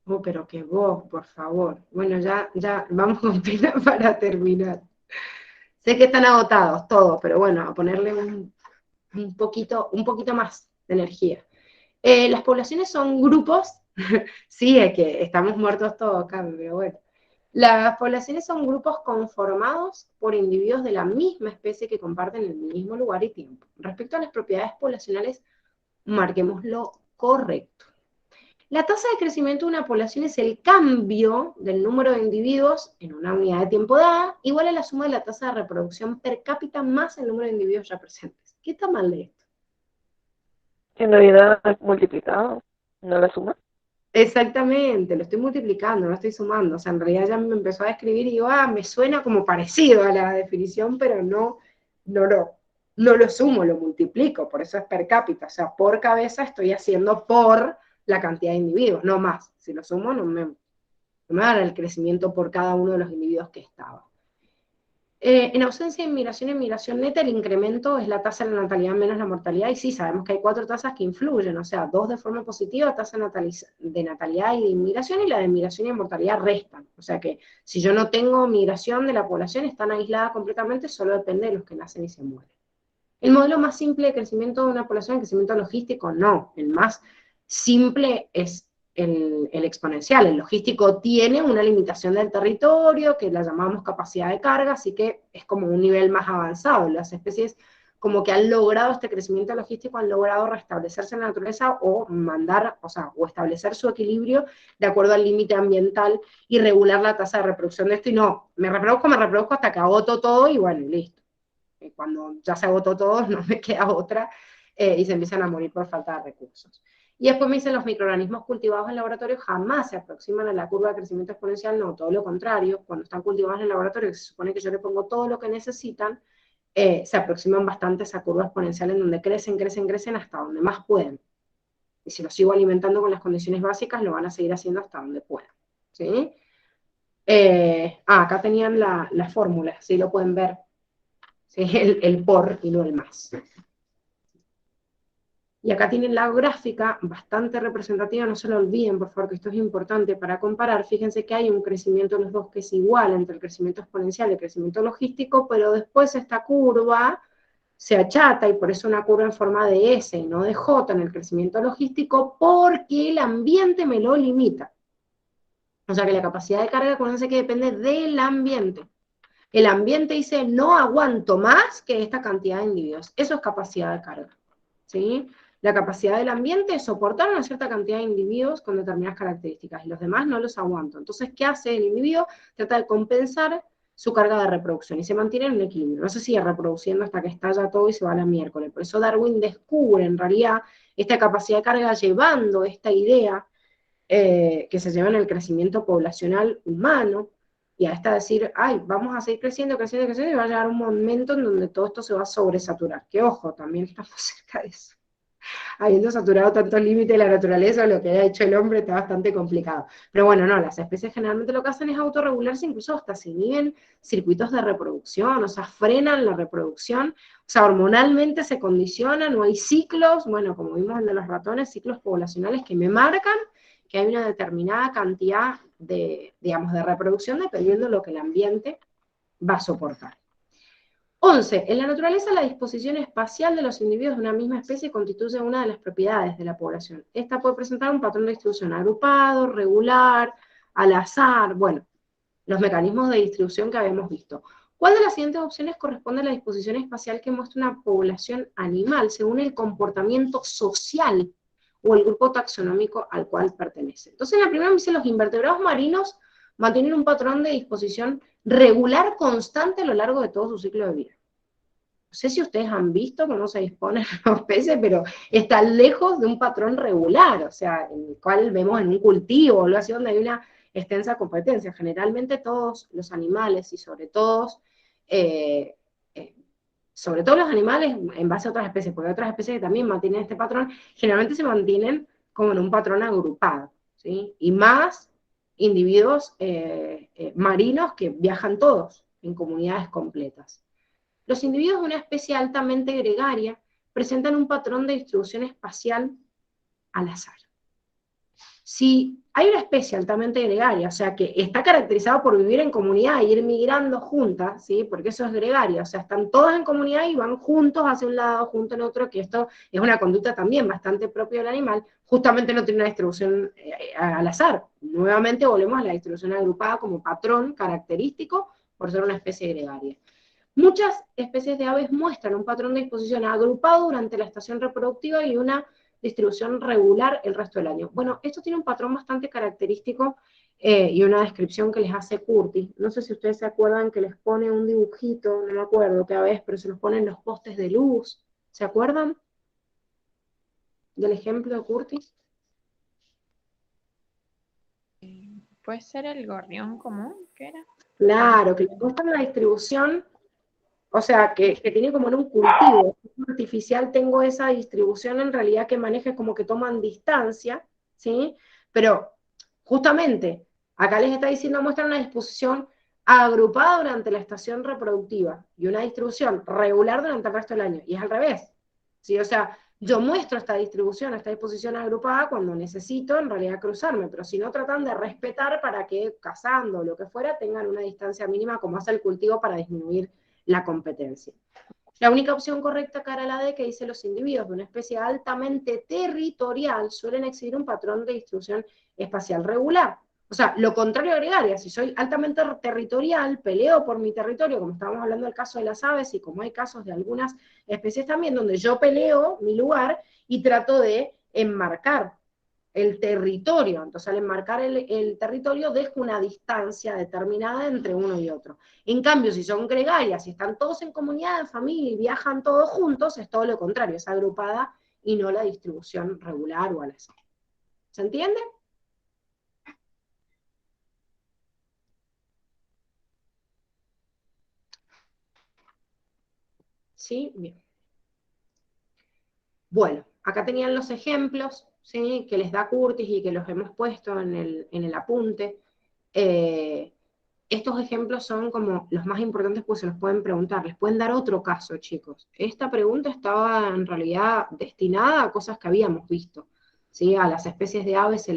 Oh, pero que vos, por favor. Bueno, ya vamos con pena para terminar. Sé que están agotados todos, pero bueno, a ponerle un poquito más de energía. Las poblaciones son grupos, sí, es que estamos muertos todos acá, pero bueno. Las poblaciones son grupos conformados por individuos de la misma especie que comparten el mismo lugar y tiempo. Respecto a las propiedades poblacionales, marquemos lo correcto. La tasa de crecimiento de una población es el cambio del número de individuos en una unidad de tiempo dada, igual a la suma de la tasa de reproducción per cápita más el número de individuos ya presentes. ¿Qué está mal de esto? En realidad es multiplicado, no la suma. Exactamente, lo estoy multiplicando, no estoy sumando. O sea, en realidad ya me empezó a describir y digo, me suena como parecido a la definición, pero no lo sumo, lo multiplico, por eso es per cápita. O sea, por cabeza estoy haciendo por la cantidad de individuos, no más. Si lo sumo, no me va a dar el crecimiento por cada uno de los individuos que estaba. En ausencia de inmigración neta, el incremento es la tasa de la natalidad menos la mortalidad, y sí, sabemos que hay 4 tasas que influyen, o sea, 2 de forma positiva, tasa de natalidad y de inmigración, y la de migración y mortalidad restan. O sea que si yo no tengo migración de la población, están aisladas completamente, solo depende de los que nacen y se mueren. El modelo más simple de crecimiento de una población, el crecimiento logístico, no. El más simple es el exponencial. El logístico tiene una limitación del territorio, que la llamamos capacidad de carga, así que es como un nivel más avanzado. Las especies como que han logrado este crecimiento logístico, han logrado restablecerse en la naturaleza o o establecer su equilibrio de acuerdo al límite ambiental y regular la tasa de reproducción de esto, y no, me reproduzco hasta que agoto todo y bueno, listo. Cuando ya se agotó todo, no me queda otra, y se empiezan a morir por falta de recursos. Y después me dicen, los microorganismos cultivados en laboratorio jamás se aproximan a la curva de crecimiento exponencial, no, todo lo contrario. Cuando están cultivados en el laboratorio, que se supone que yo le pongo todo lo que necesitan, se aproximan bastante a esa curva exponencial en donde crecen hasta donde más pueden. Y si los sigo alimentando con las condiciones básicas, lo van a seguir haciendo hasta donde puedan. ¿Sí? Acá tenían la fórmula, ¿sí? Lo pueden ver. ¿Sí? El por y no el más. Y acá tienen la gráfica bastante representativa, no se lo olviden, por favor, que esto es importante para comparar. Fíjense que hay un crecimiento de los dos que es igual entre el crecimiento exponencial y el crecimiento logístico, pero después esta curva se achata, y por eso una curva en forma de S y no de J en el crecimiento logístico, porque el ambiente me lo limita. O sea que la capacidad de carga, acuérdense que depende del ambiente. El ambiente dice, no aguanto más que esta cantidad de individuos. Eso es capacidad de carga, ¿sí? La capacidad del ambiente es soportar una cierta cantidad de individuos con determinadas características, y los demás no los aguanto. Entonces, ¿qué hace el individuo? Trata de compensar su carga de reproducción, y se mantiene en un equilibrio. No se sigue reproduciendo hasta que estalla todo y se va a la miércoles. Por eso Darwin descubre, en realidad, esta capacidad de carga llevando esta idea que se lleva en el crecimiento poblacional humano, y a esta decir, ay, vamos a seguir creciendo, creciendo, creciendo, y va a llegar un momento en donde todo esto se va a sobresaturar. Que ojo, también estamos cerca de eso. Habiendo saturado tantos límites de la naturaleza, lo que ha hecho el hombre está bastante complicado. Pero bueno, no, las especies generalmente lo que hacen es autorregularse, incluso hasta se inhiben circuitos de reproducción, o sea, frenan la reproducción, o sea, hormonalmente se condicionan, no hay ciclos, bueno, como vimos en de los ratones, ciclos poblacionales que me marcan que hay una determinada cantidad de, digamos, de reproducción dependiendo de lo que el ambiente va a soportar. 11. En la naturaleza, la disposición espacial de los individuos de una misma especie constituye una de las propiedades de la población. Esta puede presentar un patrón de distribución agrupado, regular, al azar, bueno, los mecanismos de distribución que habíamos visto. ¿Cuál de las siguientes opciones corresponde a la disposición espacial que muestra una población animal según el comportamiento social o el grupo taxonómico al cual pertenece? Entonces, en la primera me dice los invertebrados marinos mantienen un patrón de disposición regular constante a lo largo de todo su ciclo de vida. No sé si ustedes han visto cómo se disponen los peces, pero está lejos de un patrón regular, o sea, en el cual vemos en un cultivo o algo así donde hay una extensa competencia. Generalmente todos los animales y sobre todo los animales en base a otras especies, porque hay otras especies que también mantienen este patrón, generalmente se mantienen como en un patrón agrupado, ¿sí? Y más individuos marinos que viajan todos en comunidades completas. Los individuos de una especie altamente gregaria presentan un patrón de distribución espacial al azar. Si hay una especie altamente gregaria, o sea, que está caracterizada por vivir en comunidad e ir migrando juntas, ¿sí? Porque eso es gregaria, o sea, están todas en comunidad y van juntos hacia un lado, juntos en otro, que esto es una conducta también bastante propia del animal, justamente no tiene una distribución al azar. Nuevamente volvemos a la distribución agrupada como patrón característico por ser una especie gregaria. Muchas especies de aves muestran un patrón de disposición agrupado durante la estación reproductiva y una distribución regular el resto del año. Bueno, esto tiene un patrón bastante característico y una descripción que les hace Curtis. No sé si ustedes se acuerdan que les pone un dibujito, no me acuerdo qué ave es, pero se los pone en los postes de luz. ¿Se acuerdan del ejemplo de Curtis? ¿Puede ser el gorrión común? ¿Qué era? Claro, que les muestra la distribución. O sea, que tiene como en un cultivo artificial, tengo esa distribución en realidad que maneja como que toman distancia, ¿sí? Pero justamente, acá les está diciendo, muestra una disposición agrupada durante la estación reproductiva y una distribución regular durante el resto del año. Y es al revés, ¿sí? O sea, yo muestro esta distribución, esta disposición agrupada cuando necesito en realidad cruzarme, pero si no tratan de respetar para que cazando o lo que fuera tengan una distancia mínima como hace el cultivo para disminuir la competencia. La única opción correcta cara a la D que dice los individuos de una especie altamente territorial suelen exhibir un patrón de distribución espacial regular. O sea, lo contrario a gregaria, si soy altamente territorial, peleo por mi territorio, como estábamos hablando del caso de las aves y como hay casos de algunas especies también, donde yo peleo mi lugar y trato de enmarcar el territorio. Entonces, al enmarcar el territorio, dejo una distancia determinada entre uno y otro. En cambio, si son gregarias, si están todos en comunidad, en familia y viajan todos juntos, es todo lo contrario, es agrupada y no la distribución regular o al azar. ¿Se entiende? ¿Sí? Bien. Bueno, acá tenían los ejemplos, ¿sí? Que les da Curtis y que los hemos puesto en el apunte. Estos ejemplos son como los más importantes porque se los pueden preguntar, les pueden dar otro caso, chicos. Esta pregunta estaba en realidad destinada a cosas que habíamos visto, ¿sí? A las especies de aves se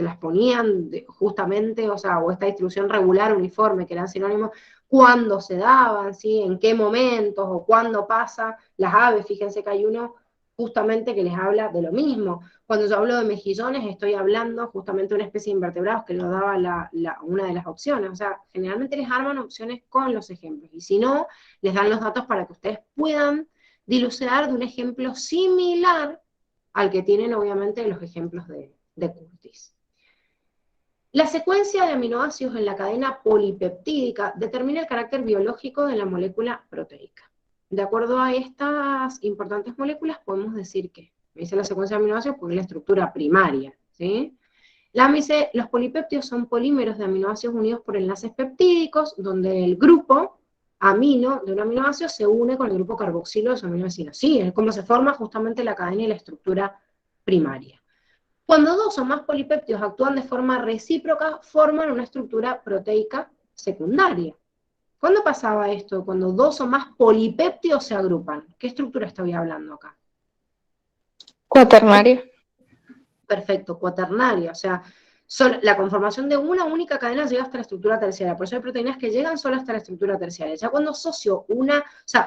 las ponían justamente, o sea, o esta distribución regular uniforme, que eran sinónimos, cuándo se daban, ¿sí? En qué momentos o cuándo pasa. Las aves, fíjense que hay uno justamente que les habla de lo mismo. Cuando yo hablo de mejillones, estoy hablando justamente de una especie de invertebrados que nos daba una de las opciones. O sea, generalmente les arman opciones con los ejemplos. Y si no, les dan los datos para que ustedes puedan dilucidar de un ejemplo similar al que tienen, obviamente, los ejemplos de Curtis. La secuencia de aminoácidos en la cadena polipeptídica determina el carácter biológico de la molécula proteica. De acuerdo a estas importantes moléculas, podemos decir que, me dice la secuencia de aminoácidos porque es la estructura primaria, ¿sí? Lama dice, los polipéptidos son polímeros de aminoácidos unidos por enlaces peptídicos, donde el grupo amino de un aminoácido se une con el grupo carboxilo de su aminoácido. Sí, es como se forma justamente la cadena y la estructura primaria. Cuando dos o más polipéptidos actúan de forma recíproca, forman una estructura proteica secundaria. ¿Cuándo pasaba esto? Cuando dos o más polipéptidos se agrupan. ¿Qué estructura estoy hablando acá? Cuaternaria. Perfecto, cuaternaria, o sea, la conformación de una única cadena llega hasta la estructura terciaria, por eso hay proteínas que llegan solo hasta la estructura terciaria. Ya cuando asocio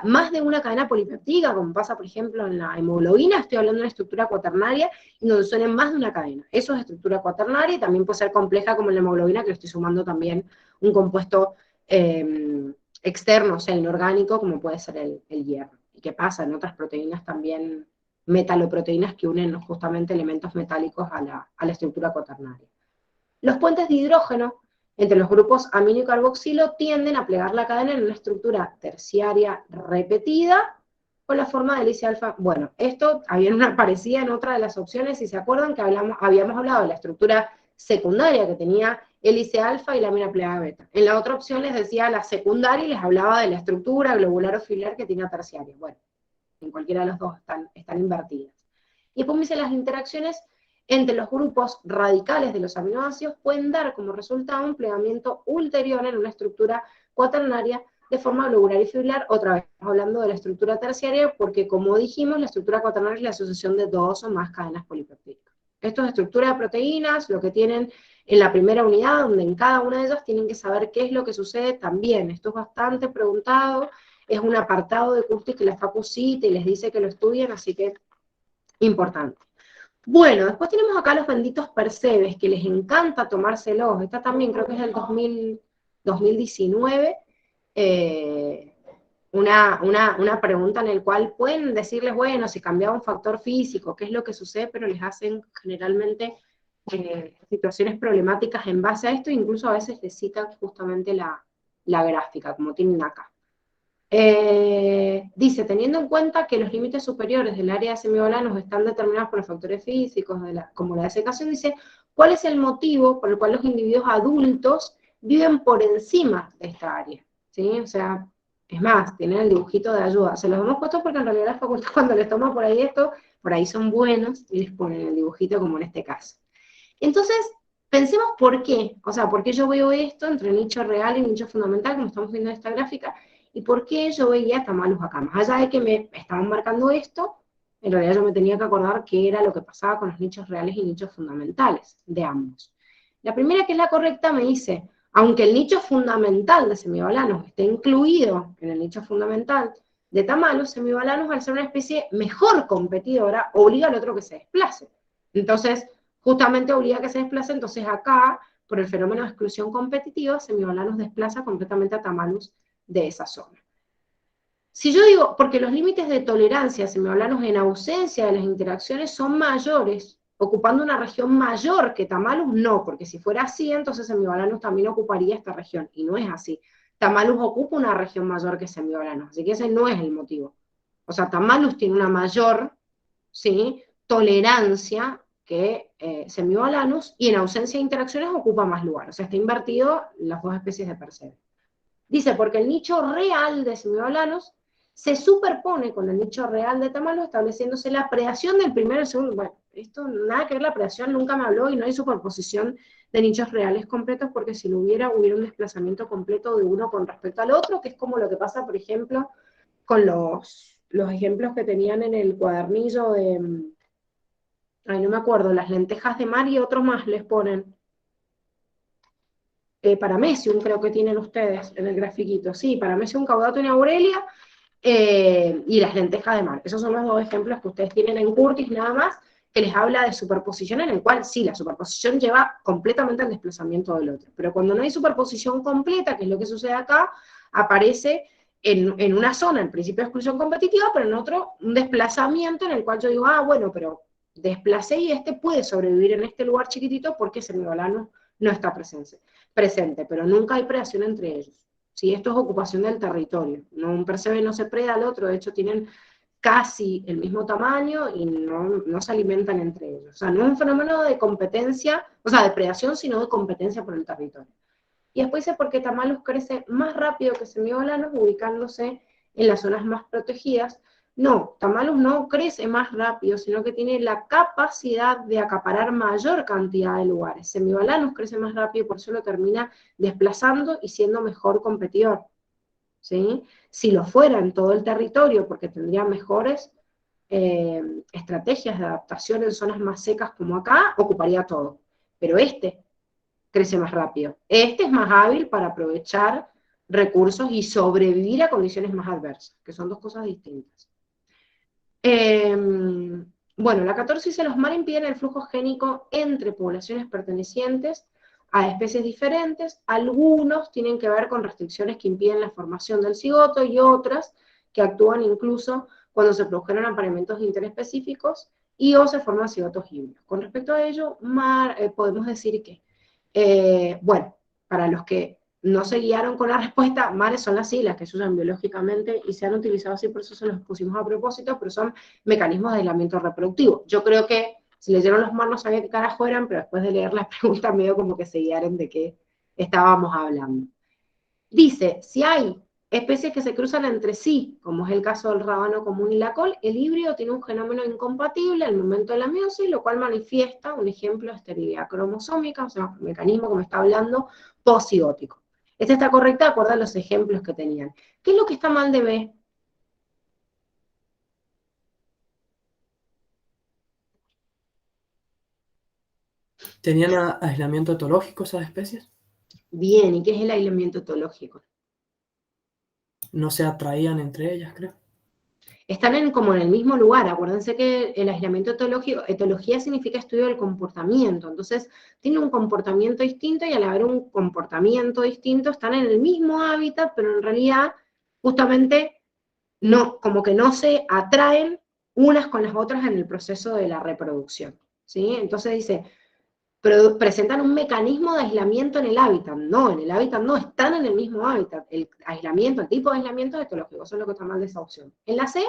más de una cadena polipeptídica, como pasa por ejemplo en la hemoglobina, estoy hablando de una estructura cuaternaria, y donde suenen más de una cadena. Eso es estructura cuaternaria, y también puede ser compleja como en la hemoglobina, que le estoy sumando también un compuesto externo, o sea, inorgánico, como puede ser el hierro. ¿Y qué pasa? En otras proteínas también, metaloproteínas que unen justamente elementos metálicos a la estructura cuaternaria. Los puentes de hidrógeno entre los grupos amino y carboxilo tienden a plegar la cadena en una estructura terciaria repetida con la forma de hélice alfa. Bueno, esto aparecía en otra de las opciones, si se acuerdan que habíamos hablado de la estructura secundaria que tenía hélice alfa y lámina plegada beta. En la otra opción les decía la secundaria y les hablaba de la estructura globular o filial que tenía terciaria. Bueno, en cualquiera de los dos están invertidas. Y después me dice, las interacciones entre los grupos radicales de los aminoácidos pueden dar como resultado un plegamiento ulterior en una estructura cuaternaria de forma globular y fibrilar. Otra vez, hablando de la estructura terciaria, porque como dijimos, la estructura cuaternaria es la asociación de dos o más cadenas polipeptídicas. Esto es estructura de proteínas, lo que tienen en la primera unidad, donde en cada una de ellas tienen que saber qué es lo que sucede también. Esto es bastante preguntado, es un apartado de Curtis que la Facu cita y les dice que lo estudien, así que importante. Bueno, después tenemos acá los benditos percebes, que les encanta tomárselos. Esta también creo que es del 2019. Una pregunta en la cual pueden decirles, bueno, si cambiaba un factor físico, qué es lo que sucede, pero les hacen generalmente situaciones problemáticas en base a esto, e incluso a veces les citan justamente la gráfica, como tienen acá. Dice, teniendo en cuenta que los límites superiores del área de semivalanos están determinados por los factores físicos, como la desecación, dice, ¿cuál es el motivo por el cual los individuos adultos viven por encima de esta área? ¿Sí? O sea, es más, tienen el dibujito de ayuda. Se los hemos puesto porque en realidad la facultad cuando les toma por ahí esto, por ahí son buenos y les ponen el dibujito como en este caso. Entonces, pensemos por qué. O sea, por qué yo veo esto entre nicho real y nicho fundamental, como estamos viendo en esta gráfica, y por qué yo veía tamalus acá. Más allá de que me estaban marcando esto, en realidad yo me tenía que acordar qué era lo que pasaba con los nichos reales y nichos fundamentales de ambos. La primera, que es la correcta, me dice, aunque el nicho fundamental de semivalanos esté incluido en el nicho fundamental de tamalus, semivalanos, al ser una especie mejor competidora, obliga al otro que se desplace. Entonces, justamente obliga a que se desplace, entonces acá, por el fenómeno de exclusión competitiva, semivalanos desplaza completamente a tamalus de esa zona. Si yo digo, porque los límites de tolerancia semivalanos en ausencia de las interacciones son mayores, ocupando una región mayor que tamalus, no, porque si fuera así, entonces semivalanos también ocuparía esta región, y no es así. Tamalus ocupa una región mayor que semivalanos, así que ese no es el motivo. O sea, tamalus tiene una mayor, ¿sí?, tolerancia que semivalanos, y en ausencia de interacciones ocupa más lugar. O sea, está invertido las dos especies de percebe. Dice, porque el nicho real de semivalanos se superpone con el nicho real de tamalus, estableciéndose la predación del primero y el segundo. Bueno, esto nada que ver, la predación nunca me habló, y no hay superposición de nichos reales completos, porque si lo hubiera un desplazamiento completo de uno con respecto al otro, que es como lo que pasa, por ejemplo, con los ejemplos que tenían en el cuadernillo de, ay, no me acuerdo, las lentejas de mar y otros más les ponen. Paramecium creo que tienen ustedes en el grafiquito, sí, Paramecium caudato y aurelia, y las lentejas de mar. Esos son los dos ejemplos que ustedes tienen en Curtis nada más, que les habla de superposición, en el cual sí, la superposición lleva completamente al desplazamiento del otro, pero cuando no hay superposición completa, que es lo que sucede acá, aparece en una zona el principio de exclusión competitiva, pero en otro un desplazamiento en el cual yo digo, ah, bueno, pero desplacé y este puede sobrevivir en este lugar chiquitito porque semivalano no está presente, pero nunca hay predación entre ellos. ¿Sí? Esto es ocupación del territorio. No, un percebe no se preda al otro, de hecho tienen casi el mismo tamaño y no se alimentan entre ellos. O sea, no es un fenómeno de competencia, o sea, de predación, sino de competencia por el territorio. Y después dice, porque Tamalus crece más rápido que Semiolanos, ubicándose en las zonas más protegidas. No, Tamalus no crece más rápido, sino que tiene la capacidad de acaparar mayor cantidad de lugares. Semiolanos crece más rápido, por eso lo termina desplazando y siendo mejor competidor, ¿sí? Si lo fuera en todo el territorio, porque tendría mejores estrategias de adaptación en zonas más secas como acá, ocuparía todo. Pero este crece más rápido. Este es más hábil para aprovechar recursos y sobrevivir a condiciones más adversas, que son dos cosas distintas. Bueno, la 14 dice, los MAR impiden el flujo génico entre poblaciones pertenecientes a especies diferentes. Algunos tienen que ver con restricciones que impiden la formación del cigoto y otras que actúan incluso cuando se produjeron apareamientos interespecíficos y o se forman cigotos híbridos. Con respecto a ello, podemos decir que, bueno, para los que no se guiaron con la respuesta, mares son las siglas que se usan biológicamente y se han utilizado así, por eso se los pusimos a propósito, pero son mecanismos de aislamiento reproductivo. Yo creo que si leyeron los MAR no sabía qué carajo eran, pero después de leer las preguntas medio como que se guiaron de qué estábamos hablando. Dice, si hay especies que se cruzan entre sí, como es el caso del rábano común y la col, el híbrido tiene un genoma incompatible al momento de la meiosis, lo cual manifiesta un ejemplo de esterilidad cromosómica, o sea, un mecanismo que me está hablando posigótico. Esta está correcta de acuerdo a los ejemplos que tenían. ¿Qué es lo que está mal de B? ¿Tenían aislamiento etológico esas especies? Bien, ¿y qué es el aislamiento etológico? No se atraían entre ellas, creo. Están como en el mismo lugar. Acuérdense que el aislamiento etológico, etología significa estudio del comportamiento, entonces tiene un comportamiento distinto y al haber un comportamiento distinto están en el mismo hábitat, pero en realidad justamente no, como que no se atraen unas con las otras en el proceso de la reproducción, ¿sí? Entonces dice, presentan un mecanismo de aislamiento en el hábitat. No, en el hábitat no, están en el mismo hábitat. El aislamiento, el tipo de aislamiento es etológico, eso es lo que está mal de esa opción. En la C,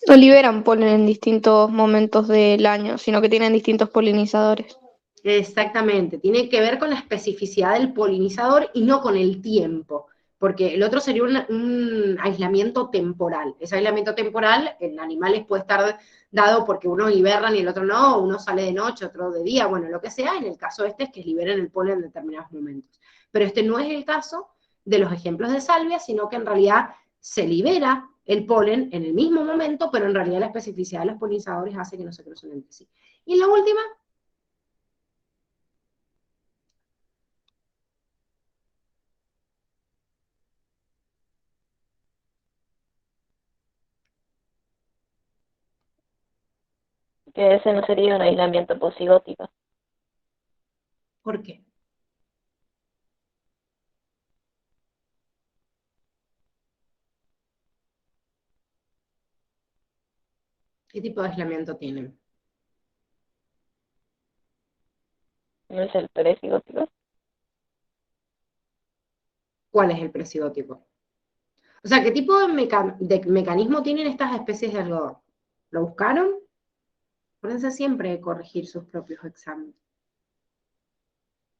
No liberan polen en distintos momentos del año, sino que tienen distintos polinizadores. exactamente, tiene que ver con la especificidad del polinizador y no con el tiempo, porque el otro sería un aislamiento temporal. Ese aislamiento temporal en animales puede estar dado porque uno hibernan y el otro no, uno sale de noche, otro de día, bueno, lo que sea, en el caso este es que liberen el polen en determinados momentos. Pero este no es el caso de los ejemplos de salvia, sino que en realidad se libera el polen en el mismo momento, pero en realidad la especificidad de los polinizadores hace que no se crucen entre sí. Y en la última, Que ese no sería un aislamiento posigótico. ¿por qué? ¿Qué tipo de aislamiento tienen? ¿No es el presigótico? ¿Cuál es el presigótico? O sea, ¿qué tipo de mecanismo tienen estas especies de algodón? ¿Lo buscaron? Acuérdense siempre de corregir sus propios exámenes.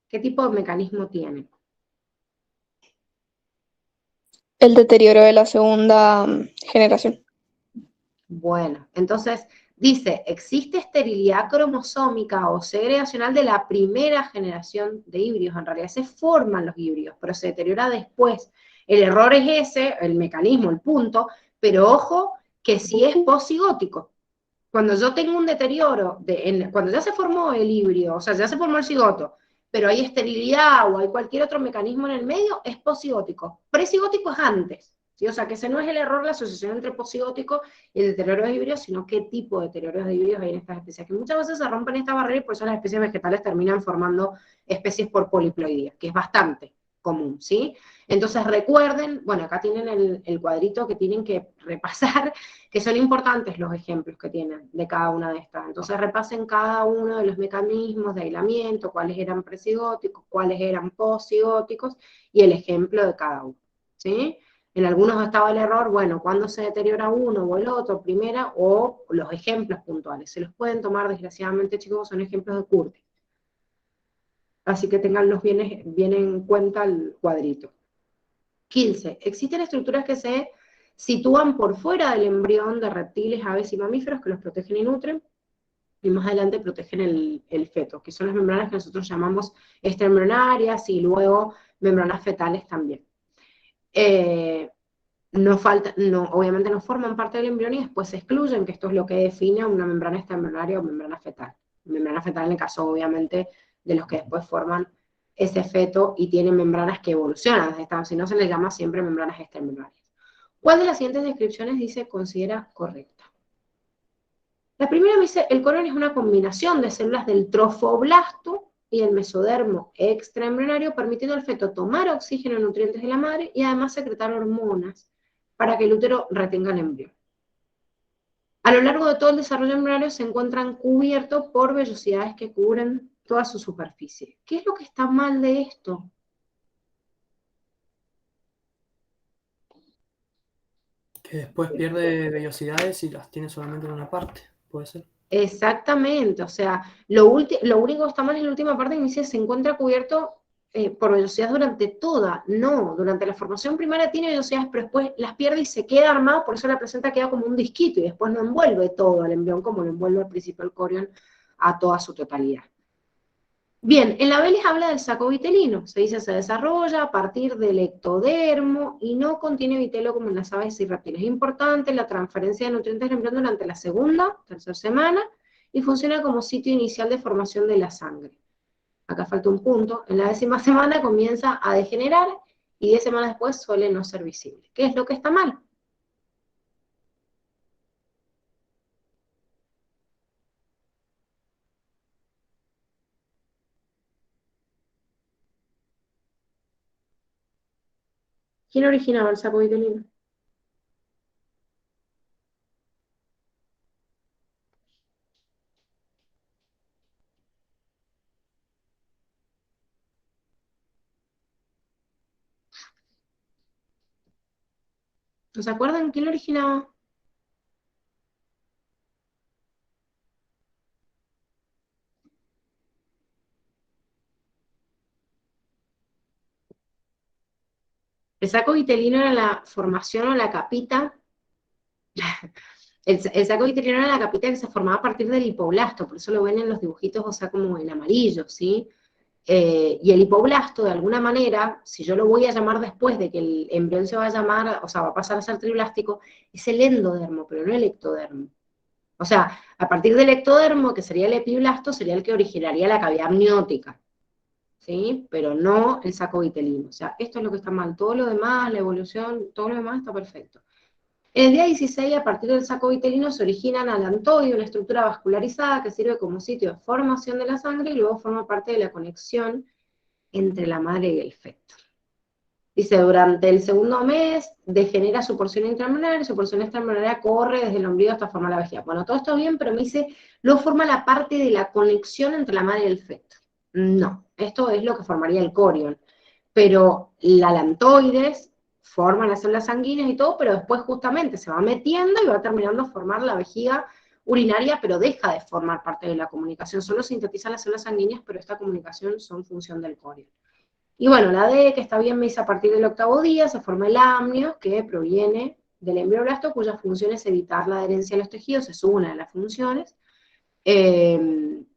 ¿Qué tipo de mecanismo tienen? El deterioro de la segunda generación. Bueno, entonces dice, existe esterilidad cromosómica o segregacional de la primera generación de híbridos. En realidad se forman los híbridos, pero se deteriora después. El error es ese, el mecanismo, el punto, pero ojo que si es posigótico. Cuando yo tengo un deterioro, cuando ya se formó el híbrido, o sea, ya se formó el cigoto, pero hay esterilidad o hay cualquier otro mecanismo en el medio, es posigótico. Presigótico es antes, ¿sí? O sea, que ese no es el error, la asociación entre posigótico y el deterioro de híbridos, sino qué tipo de deterioros de híbridos hay en estas especies, que muchas veces se rompen esta barrera y por eso las especies vegetales terminan formando especies por poliploidía, que es bastante común, ¿sí? Entonces recuerden, bueno, acá tienen el cuadrito que tienen que repasar, que son importantes los ejemplos que tienen de cada una de estas. Entonces repasen cada uno de los mecanismos de aislamiento, cuáles eran presigóticos, cuáles eran postcigóticos, y el ejemplo de cada uno, ¿sí? En algunos estaba el error, bueno, cuando se deteriora uno o el otro, primera, o los ejemplos puntuales. Se los pueden tomar, desgraciadamente, chicos, son ejemplos de Curtis. Así que tenganlos bien en cuenta el cuadrito. 15. Existen estructuras que se sitúan por fuera del embrión de reptiles, aves y mamíferos que los protegen y nutren, y más adelante protegen el feto, que son las membranas que nosotros llamamos extraembrionarias y luego membranas fetales también. Obviamente no forman parte del embrión y después se excluyen, que esto es lo que define una membrana extraembrionaria o membrana fetal. Membrana fetal en el caso, obviamente, de los que después forman ese feto y tienen membranas que evolucionan, si no se les llama siempre membranas extraembrionarias. ¿Cuál de las siguientes descripciones dice considera correcta? La primera me dice, el colon es una combinación de células del trofoblasto y el mesodermo extraembrionario, permitiendo al feto tomar oxígeno y nutrientes de la madre y además secretar hormonas para que el útero retenga el embrión. A lo largo de todo el desarrollo embrionario se encuentran cubiertos por vellosidades que cubren toda su superficie. ¿Qué es lo que está mal de esto? Que después pierde vellosidades y las tiene solamente en una parte, puede ser. Exactamente, o sea, lo único que está mal en la última parte que me dice se encuentra cubierto por vellosidades durante toda. No, durante la formación primaria tiene vellosidades, pero después las pierde y se queda armado, por eso la placenta queda como un disquito y después no envuelve todo el embrión como lo envuelve al principio el corión a toda su totalidad. Bien, en la B les habla del saco vitelino, se dice se desarrolla a partir del ectodermo y no contiene vitelo como en las aves y reptiles. Es importante la transferencia de nutrientes del embrión durante la segunda, tercera semana y funciona como sitio inicial de formación de la sangre. Acá falta un punto, en la 10ª semana comienza a degenerar y 10 semanas después suele no ser visible. ¿Qué es lo que está mal? ¿Quién originaba el saco vitelino? ¿No se acuerdan quién lo originaba? El saco vitelino era la formación o la capita. El saco vitelino era la capita que se formaba a partir del hipoblasto, por eso lo ven en los dibujitos, o sea, como en amarillo, ¿sí? Y el hipoblasto, de alguna manera, si yo lo voy a llamar después de que el embrión se va a llamar, o sea, va a pasar a ser triblástico, es el endodermo, pero no el ectodermo. O sea, a partir del ectodermo, que sería el epiblasto, sería el que originaría la cavidad amniótica, ¿sí? Pero no el saco vitelino. O sea, esto es lo que está mal. Todo lo demás, la evolución, todo lo demás está perfecto. En el día 16, a partir del saco vitelino, se origina alantoide, una estructura vascularizada que sirve como sitio de formación de la sangre y luego forma parte de la conexión entre la madre y el feto. Dice, durante el segundo mes degenera su porción intraembrionaria y su porción extraembrionaria corre desde el ombligo hasta formar la vejiga. Bueno, todo esto bien, pero me dice, luego forma la parte de la conexión entre la madre y el feto. No, esto es lo que formaría el corión. Pero la alantoides forma las células sanguíneas y todo, pero después justamente se va metiendo y va terminando a formar la vejiga urinaria, pero deja de formar parte de la comunicación. Solo sintetizan las células sanguíneas, pero esta comunicación son función del corión. Y bueno, la D, que está bien, me dice a partir del 8º día, se forma el amnio, que proviene del embrioblasto, cuya función es evitar la adherencia a los tejidos, es una de las funciones.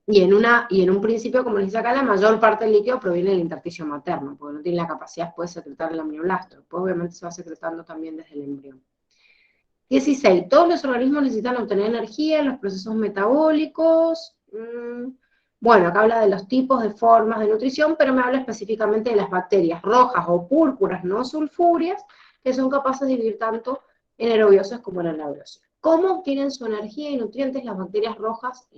Y en un principio, como les dice acá, la mayor parte del líquido proviene del intersticio materno, porque no tiene la capacidad después de secretar el amnioblasto. Después obviamente se va secretando también desde el embrión. 16. Todos los organismos necesitan obtener energía en los procesos metabólicos. Bueno, acá habla de los tipos de formas de nutrición, pero me habla específicamente de las bacterias rojas o púrpuras no sulfúreas, que son capaces de vivir tanto en aerobiosas como en anaerobiosas. ¿Cómo obtienen su energía y nutrientes las bacterias rojas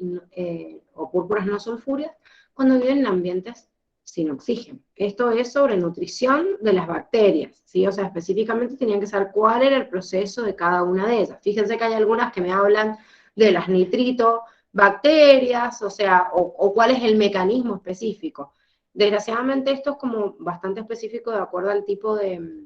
o púrpuras no sulfúreas? Cuando viven en ambientes sin oxígeno. Esto es sobre nutrición de las bacterias, ¿sí? O sea, específicamente tenían que saber cuál era el proceso de cada una de ellas. Fíjense que hay algunas que me hablan de las nitrito-bacterias, o sea, o cuál es el mecanismo específico. Desgraciadamente esto es como bastante específico de acuerdo al tipo de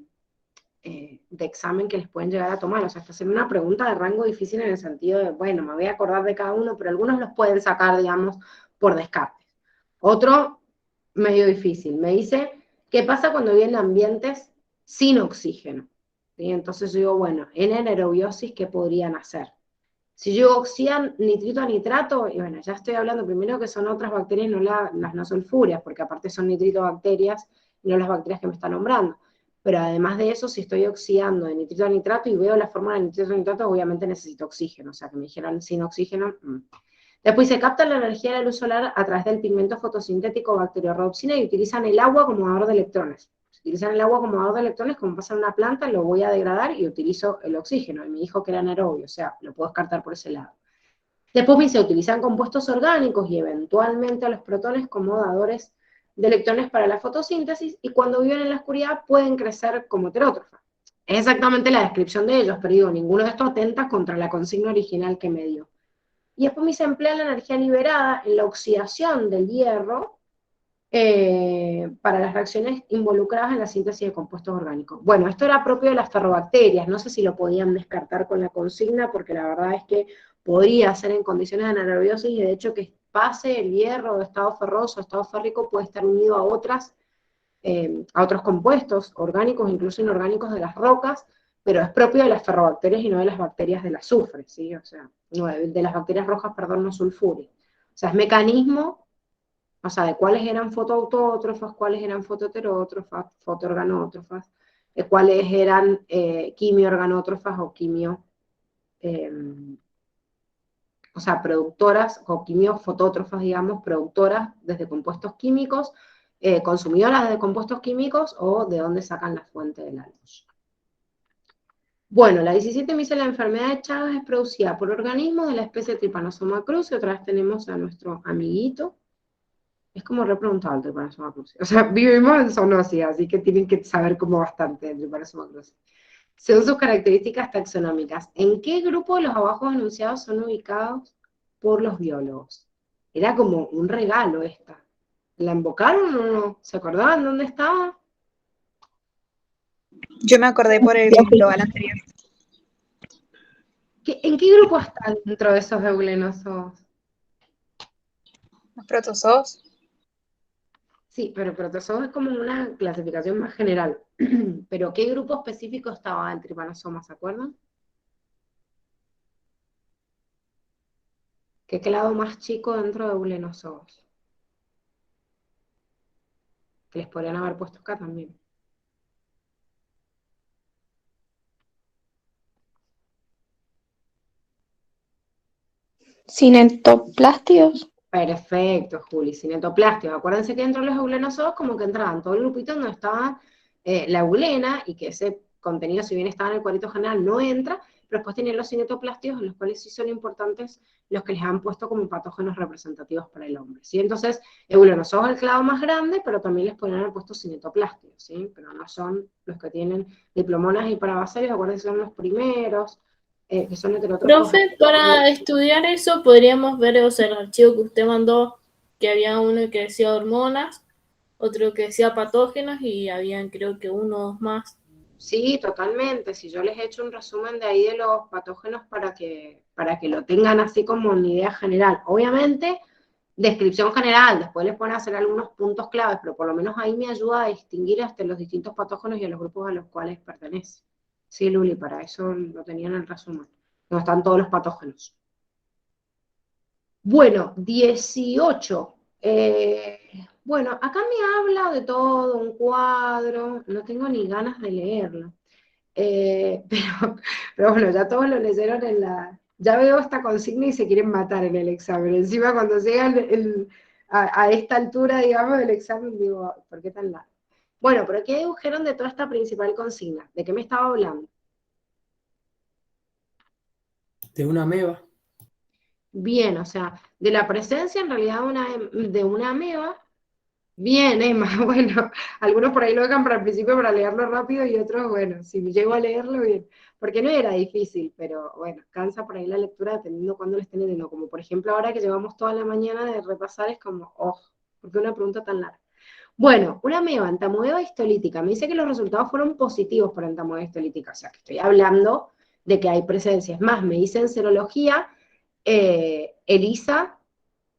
examen que les pueden llegar a tomar. O sea, esta sería una pregunta de rango difícil en el sentido de, bueno, me voy a acordar de cada uno, pero algunos los pueden sacar, digamos, por descarte. Otro, medio difícil, me dice, ¿qué pasa cuando viven ambientes sin oxígeno? ¿Sí? Entonces yo digo, bueno, en anaerobiosis, ¿qué podrían hacer? Si yo oxidan nitrito a nitrato, y bueno, ya estoy hablando primero que son otras bacterias, no las no sulfúreas, porque aparte son nitritobacterias, y no las bacterias que me están nombrando. Pero además de eso, si estoy oxidando de nitrito a nitrato y veo la fórmula de nitrito a nitrato, obviamente necesito oxígeno, o sea, que me dijeran sin oxígeno. Después se capta la energía de la luz solar a través del pigmento fotosintético bacteriorhodopsina y utilizan el agua como dador de electrones. Si utilizan el agua como dador de electrones, como pasa en una planta, lo voy a degradar y utilizo el oxígeno. Y me dijo que era anaerobio, o sea, lo puedo descartar por ese lado. Después me dice, utilizan compuestos orgánicos y eventualmente a los protones como dadores de electrones para la fotosíntesis, y cuando viven en la oscuridad pueden crecer como heterótrofas. Es exactamente la descripción de ellos, pero digo, ninguno de estos atenta contra la consigna original que me dio. Y después me se emplea la energía liberada en la oxidación del hierro para las reacciones involucradas en la síntesis de compuestos orgánicos. Bueno, esto era propio de las ferrobacterias, no sé si lo podían descartar con la consigna, porque la verdad es que podría ser en condiciones de anaerobiosis, y de hecho que pase el hierro de estado ferroso a estado férrico puede estar unido a otros compuestos orgánicos, incluso inorgánicos de las rocas, pero es propio de las ferrobacterias y no de las bacterias del azufre, ¿sí? O sea, no, de las bacterias rojas, perdón, no sulfúreas. O sea, es mecanismo, o sea, de cuáles eran fotoautótrofas, cuáles eran fotoheterótrofas, fotoorganótrofas, cuáles eran quimioorganótrofas o o sea, productoras o quimiofotótrofas, digamos, productoras desde compuestos químicos, consumidoras de compuestos químicos, o de dónde sacan la fuente de la luz. Bueno, la 17 me dice, la enfermedad de Chagas es producida por organismos de la especie Trypanosoma cruzi. Otra vez tenemos a nuestro amiguito. Es como repreguntado el Trypanosoma cruzi. O sea, vivimos en zoonosis, así que tienen que saber como bastante del Trypanosoma cruzi. Según sus características taxonómicas, ¿en qué grupo los abajo enunciados son ubicados por los biólogos? Era como un regalo esta. ¿La invocaron o no? ¿Se acordaban dónde estaba? Yo me acordé por el global anterior. ¿En qué grupo están dentro de esos eugenosos? Los protozoos. Sí, pero protozoos es como una clasificación más general. Pero ¿qué grupo específico estaba el Trypanosoma, se acuerdan? ¿Qué clado más chico dentro de eugenosos? Que les podrían haber puesto acá también. Cinetoplastios. Perfecto, Juli, cinetoplastios. Acuérdense que dentro de los eugenosos como que entraban todo el grupito donde estaba la eulena, y que ese contenido, si bien estaba en el cuadrito general, no entra, pero después tienen los cinetoplastios, en los cuales sí son importantes los que les han puesto como patógenos representativos para el hombre, ¿sí? Entonces, eugenosos es el clado más grande, pero también les podrían haber puesto cinetoplastios, ¿sí? Pero no son los que tienen diplomonas y parabacterios, acuérdense, son los primeros, que son heterótrofos. Profe, para estudiar eso podríamos ver, o sea, el archivo que usted mandó, que había uno que decía hormonas, otro que decía patógenos, y habían creo que uno o dos más. Sí, totalmente. Si yo les he hecho un resumen de ahí de los patógenos para que lo tengan así como una idea general. Obviamente, descripción general, después les pueden hacer algunos puntos claves, pero por lo menos ahí me ayuda a distinguir hasta los distintos patógenos y a los grupos a los cuales pertenece. Sí, Luli, para eso lo tenía en el resumen. No están todos los patógenos. Bueno, 18. Bueno, acá me habla de todo, un cuadro, no tengo ni ganas de leerlo. Pero bueno, ya todos lo leyeron ya veo esta consigna y se quieren matar en el examen. Encima cuando llegan a esta altura, digamos, del examen, digo, ¿por qué tan largo? Bueno, pero ¿qué dedujeron de toda esta principal consigna? ¿De qué me estaba hablando? De una ameba. Bien, o sea, de la presencia en realidad de una ameba Bien, Emma, bueno, algunos por ahí lo dejan para el principio para leerlo rápido y otros, bueno, si llego a leerlo bien, porque no era difícil, pero bueno, cansa por ahí la lectura dependiendo cuándo lo estén leyendo, como por ejemplo ahora que llevamos toda la mañana de repasar, es como, oh, ¿por qué una pregunta tan larga? Bueno, una ameba entamoeba histolítica, me dice que los resultados fueron positivos para entamoeba histolítica, o sea que estoy hablando de que hay presencia, es más, me dice en serología, ELISA,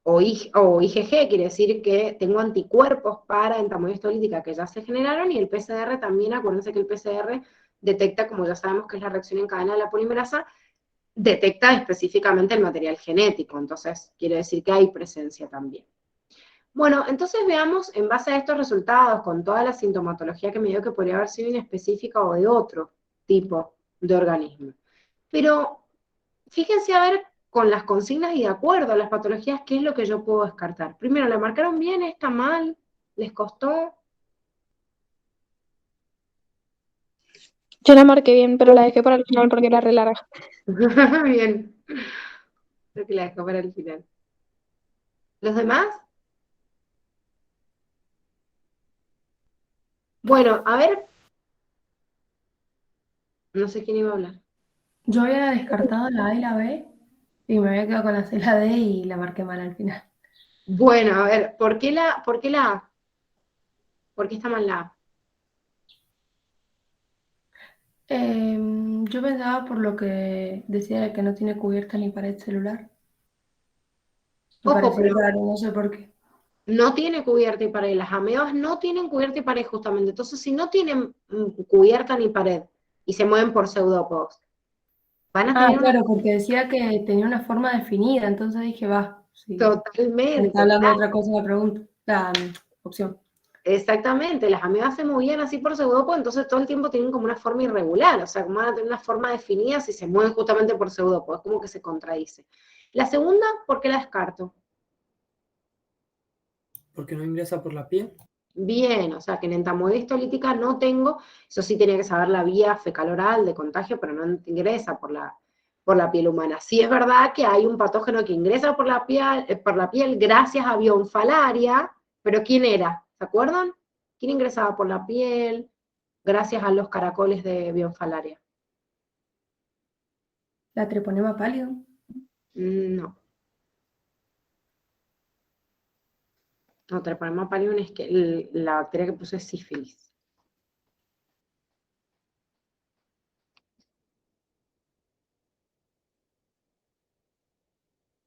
o IgG, quiere decir que tengo anticuerpos para entamoeba histolítica que ya se generaron, y el PCR también, acuérdense que el PCR detecta, como ya sabemos que es la reacción en cadena de la polimerasa, detecta específicamente el material genético, entonces quiere decir que hay presencia también. Bueno, entonces veamos, en base a estos resultados, con toda la sintomatología que me dio que podría haber sido inespecífica o de otro tipo de organismo. Pero fíjense a ver con las consignas y de acuerdo a las patologías, ¿qué es lo que yo puedo descartar? Primero, ¿la marcaron bien? ¿Está mal? ¿Les costó? Yo la marqué bien, pero la dejé para el final porque era re larga. Bien. Creo que la dejo para el final. ¿Los demás? Bueno, a ver. No sé quién iba a hablar. Yo había descartado la A y la B y me había quedado con la C y la D y la marqué mal al final. Bueno, a ver, ¿por qué la A? ¿Por qué está mal la A? Yo pensaba por lo que decía que no tiene cubierta ni pared celular. Me Ojo, pareció pero raro, no sé por qué. no tiene cubierta y pared. Las amebas no tienen cubierta y pared justamente. Entonces, si no tienen cubierta ni pared y se mueven por pseudópodos, van a Ah, tener una claro, porque decía que tenía una forma definida, entonces dije, va, sí, me está totalmente, hablando de claro. otra cosa la pregunta, la opción. Exactamente, las amebas se movían así por pseudópodos, entonces todo el tiempo tienen como una forma irregular, o sea, como van a tener una forma definida si se mueven justamente por pseudópodos, es como que se contradice. La segunda, ¿por qué la descarto? Porque no ingresa por la piel. Bien, o sea, que en entamoeba histolítica no tengo, eso sí tenía que saber la vía fecal-oral de contagio, pero no ingresa por la piel humana. Sí es verdad que hay un patógeno que ingresa por la piel gracias a bionfalaria, pero ¿quién era? ¿Se acuerdan? ¿Quién ingresaba por la piel gracias a los caracoles de bionfalaria? La treponema pálido. No. No, Treponema pallidum es que la bacteria que puse es sífilis.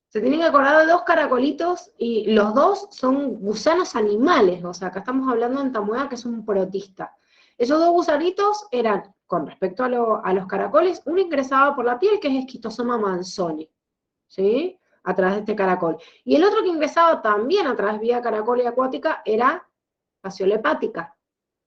Se tienen que acordar de dos caracolitos y los dos son gusanos animales, o sea, acá estamos hablando de entamoeba que es un protista. Esos dos gusanitos eran, con respecto a los caracoles, uno ingresaba por la piel, que es Schistosoma manzoni, ¿sí? A través de este caracol. Y el otro que ingresaba también a través vía caracol y acuática era fasciola hepática,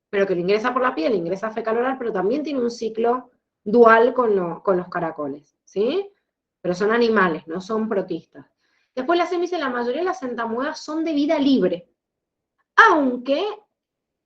pero que lo ingresa por la piel, ingresa fecal oral, pero también tiene un ciclo dual con los caracoles, ¿sí? Pero son animales, no son protistas. Después la dice, la mayoría de las entamoebas son de vida libre, aunque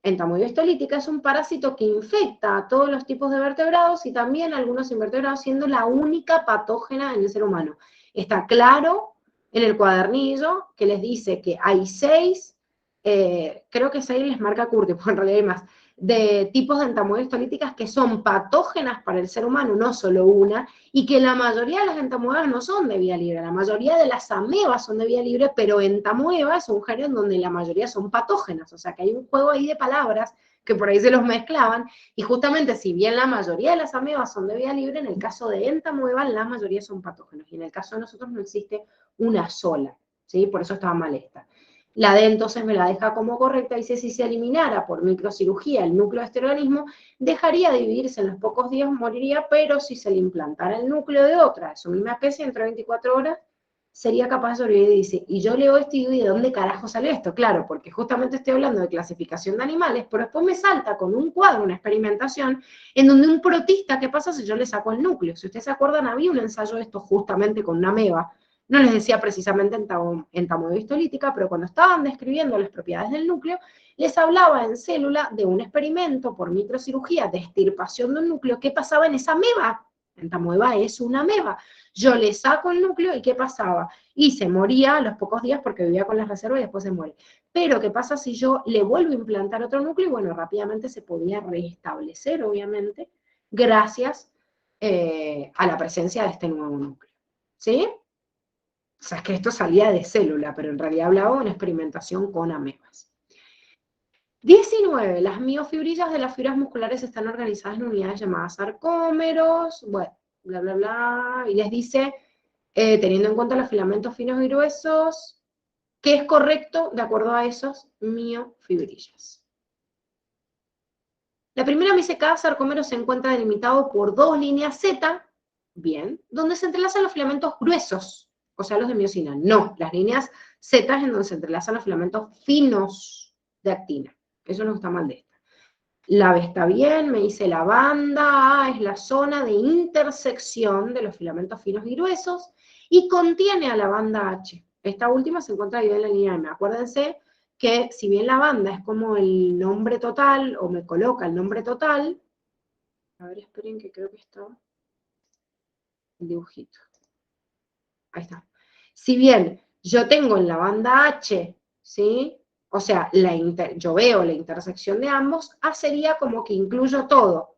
entamoeba histolítica es un parásito que infecta a todos los tipos de vertebrados y también a algunos invertebrados, siendo la única patógena en el ser humano. Está claro en el cuadernillo que les dice que hay 6, creo que 6 les marca Curti, porque en realidad hay más, de tipos de entamoebas histolíticas que son patógenas para el ser humano, no solo una, y que la mayoría de las entamoebas no son de vía libre, la mayoría de las amebas son de vía libre, pero entamoeba es un género en donde la mayoría son patógenas, o sea que hay un juego ahí de palabras que por ahí se los mezclaban, y justamente si bien la mayoría de las amebas son de vía libre, en el caso de entamoeba la mayoría son patógenos, y en el caso de nosotros no existe una sola, ¿sí? Por eso estaba mal esta. La D entonces me la deja como correcta, dice si se eliminara por microcirugía el núcleo de este organismo, dejaría de dividirse en los pocos días, moriría, pero si se le implantara el núcleo de otra, de su misma especie, entre 24 horas, sería capaz de sobrevivir. Y dice, y yo leo esto y digo, ¿y de dónde carajo salió esto? Claro, porque justamente estoy hablando de clasificación de animales, pero después me salta con un cuadro, una experimentación, en donde un protista, ¿qué pasa si yo le saco el núcleo? Si ustedes se acuerdan, había un ensayo de esto justamente con una ameba, no les decía precisamente entamoeba histolítica, pero cuando estaban describiendo las propiedades del núcleo, les hablaba en célula de un experimento por microcirugía de extirpación de un núcleo. ¿Qué pasaba en esa ameba? Entamoeba es una ameba. Yo le saco el núcleo y ¿qué pasaba? Y se moría a los pocos días porque vivía con las reservas y después se muere. Pero ¿qué pasa si yo le vuelvo a implantar otro núcleo? Y bueno, rápidamente se podía restablecer, obviamente, gracias a la presencia de este nuevo núcleo. ¿Sí? O sea, es que esto salía de célula, pero en realidad hablaba de una experimentación con amebas. 19. Las miofibrillas de las fibras musculares están organizadas en unidades llamadas sarcómeros, bueno, bla, bla, bla, y les dice, teniendo en cuenta los filamentos finos y gruesos, ¿qué es correcto de acuerdo a esos miofibrillas? La primera me dice, cada sarcómero se encuentra delimitado por 2 líneas Z, bien, donde se entrelazan los filamentos gruesos, o sea, los de miosina. No, las líneas Z es en donde se entrelazan los filamentos finos de actina. Eso no está mal de esta. La B está bien, me dice la banda A es la zona de intersección de los filamentos finos y gruesos y contiene a la banda H. Esta última se encuentra dividida en la línea M. Acuérdense que si bien la banda es como el nombre total, o me coloca el nombre total, a ver, esperen que creo que está el dibujito. Ahí está. Si bien yo tengo en la banda H, ¿sí? O sea, yo veo la intersección de ambos, A sería como que incluyo todo.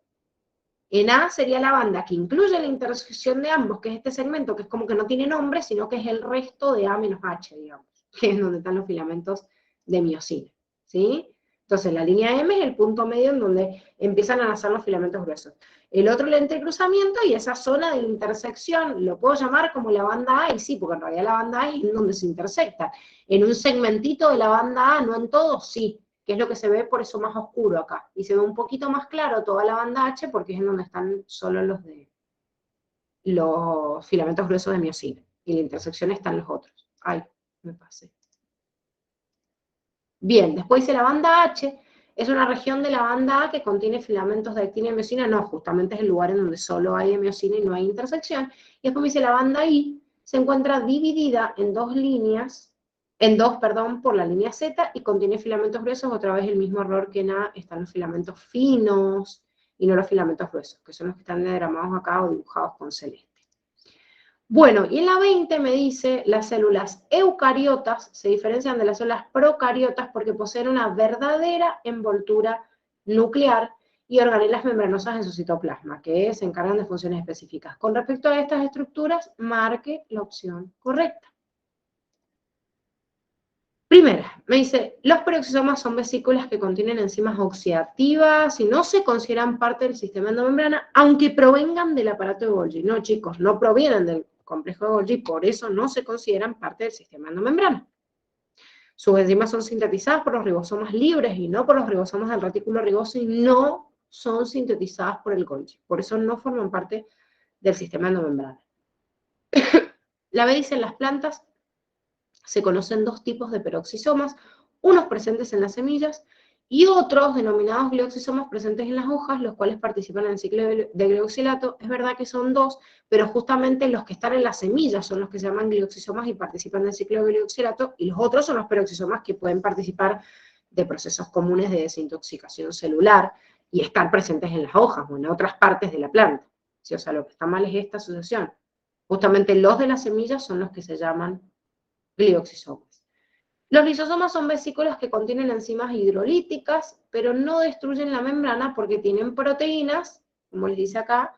En A sería la banda que incluye la intersección de ambos, que es este segmento, que es como que no tiene nombre, sino que es el resto de A menos H, digamos, que es donde están los filamentos de miosina, ¿sí? Entonces, la línea M es el punto medio en donde empiezan a nacer los filamentos gruesos. El otro, el entrecruzamiento, y esa zona de intersección, lo puedo llamar como la banda A, y sí, porque en realidad la banda A es en donde se intersecta. En un segmentito de la banda A, no en todo, sí, que es lo que se ve por eso más oscuro acá. Y se ve un poquito más claro toda la banda H, porque es en donde están solo los filamentos gruesos de miosina. Y en la intersección están los otros. Ay, me pasé. Bien, después dice la banda H, es una región de la banda A que contiene filamentos de actina y miosina. No, justamente es el lugar en donde solo hay miosina y no hay intersección. Y después me dice la banda I, se encuentra dividida en dos líneas, por la línea Z, y contiene filamentos gruesos. Otra vez el mismo error que en A, están los filamentos finos y no los filamentos gruesos, que son los que están diagramados acá o dibujados con celeste. Bueno, y en la 20 me dice, las células eucariotas se diferencian de las células procariotas porque poseen una verdadera envoltura nuclear y organelas membranosas en su citoplasma, que se encargan de funciones específicas. Con respecto a estas estructuras, marque la opción correcta. Primera, me dice, los peroxisomas son vesículas que contienen enzimas oxidativas y no se consideran parte del sistema endomembrana, aunque provengan del aparato de Golgi. No, chicos, no provienen del complejo de Golgi, por eso no se consideran parte del sistema endomembrana. Sus enzimas son sintetizadas por los ribosomas libres y no por los ribosomas del retículo riboso y no son sintetizadas por el Golgi. Por eso no forman parte del sistema endomembrana. La B dice, en las plantas se conocen dos tipos de peroxisomas, unos presentes en las semillas y otros denominados glioxisomas presentes en las hojas, los cuales participan en el ciclo de glioxilato. Es verdad que son dos, pero justamente los que están en las semillas son los que se llaman glioxisomas y participan del ciclo de glioxilato, y los otros son los peroxisomas que pueden participar de procesos comunes de desintoxicación celular y estar presentes en las hojas o en otras partes de la planta. ¿Sí? O sea, lo que está mal es esta asociación. Justamente los de las semillas son los que se llaman glioxisomas. Los lisosomas son vesículas que contienen enzimas hidrolíticas, pero no destruyen la membrana porque tienen proteínas, como les dice acá,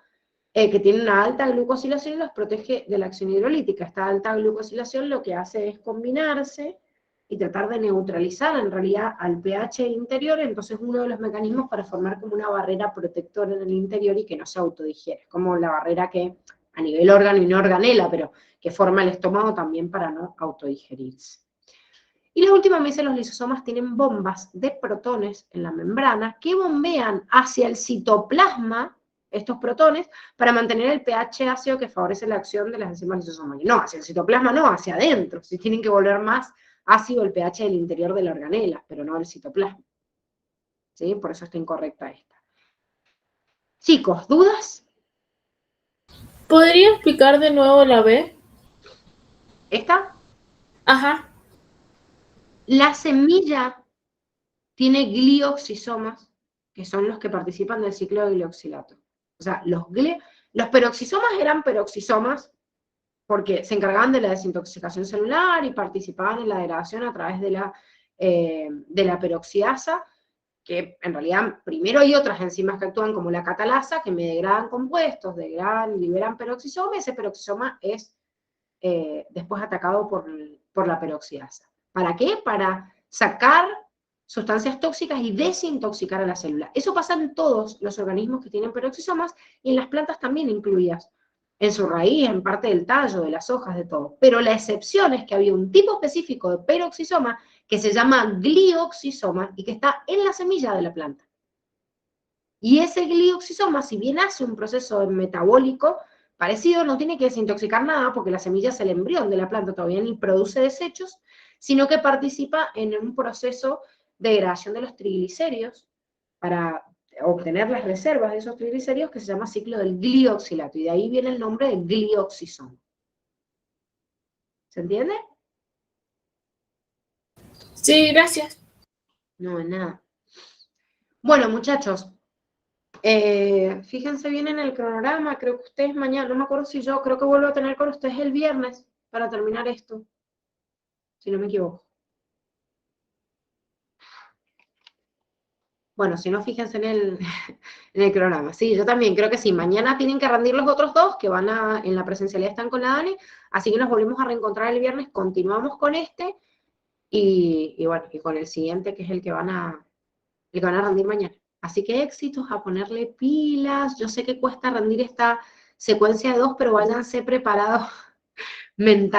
que tienen una alta glucosilación y los protege de la acción hidrolítica. Esta alta glucosilación lo que hace es combinarse y tratar de neutralizar en realidad al pH interior, entonces uno de los mecanismos para formar como una barrera protectora en el interior y que no se autodigiere, como la barrera que a nivel órgano y no organela, pero que forma el estómago también para no autodigerirse. Y la última me dice, los lisosomas tienen bombas de protones en la membrana que bombean hacia el citoplasma estos protones para mantener el pH ácido que favorece la acción de las enzimas lisosomas. No, hacia el citoplasma no, hacia adentro. Si tienen que volver más ácido el pH del interior de la organela, pero no del citoplasma. ¿Sí? Por eso está incorrecta esta. Chicos, ¿dudas? ¿Podría explicar de nuevo la B? ¿Esta? Ajá. La semilla tiene glioxisomas, que son los que participan del ciclo de glioxilato. O sea, los peroxisomas eran peroxisomas porque se encargaban de la desintoxicación celular y participaban en la degradación a través de la peroxidasa, que en realidad primero hay otras enzimas que actúan como la catalasa, que me degradan compuestos, liberan peroxisoma, y ese peroxisoma es después atacado por la peroxidasa. ¿Para qué? Para sacar sustancias tóxicas y desintoxicar a la célula. Eso pasa en todos los organismos que tienen peroxisomas, y en las plantas también incluidas, en su raíz, en parte del tallo, de las hojas, de todo. Pero la excepción es que había un tipo específico de peroxisoma que se llama glioxisoma y que está en la semilla de la planta. Y ese glioxisoma, si bien hace un proceso metabólico parecido, no tiene que desintoxicar nada porque la semilla es el embrión de la planta, todavía ni produce desechos, sino que participa en un proceso de degradación de los triglicéridos para obtener las reservas de esos triglicéridos, que se llama ciclo del glioxilato, y de ahí viene el nombre de glioxisoma. ¿Se entiende? Sí, gracias. No, nada. Bueno, muchachos, fíjense bien en el cronograma, creo que ustedes mañana, no me acuerdo si yo, creo que vuelvo a tener con ustedes el viernes para terminar esto, si no me equivoco. Bueno, si no, fíjense en el cronograma. Sí, yo también creo que sí. Mañana tienen que rendir los otros dos, que van en la presencialidad están con la Dani, así que nos volvemos a reencontrar el viernes, continuamos con este, y bueno, y con el siguiente, que es el que van a rendir mañana. Así que éxitos, a ponerle pilas. Yo sé que cuesta rendir esta secuencia de 2, pero váyanse preparados mentalmente.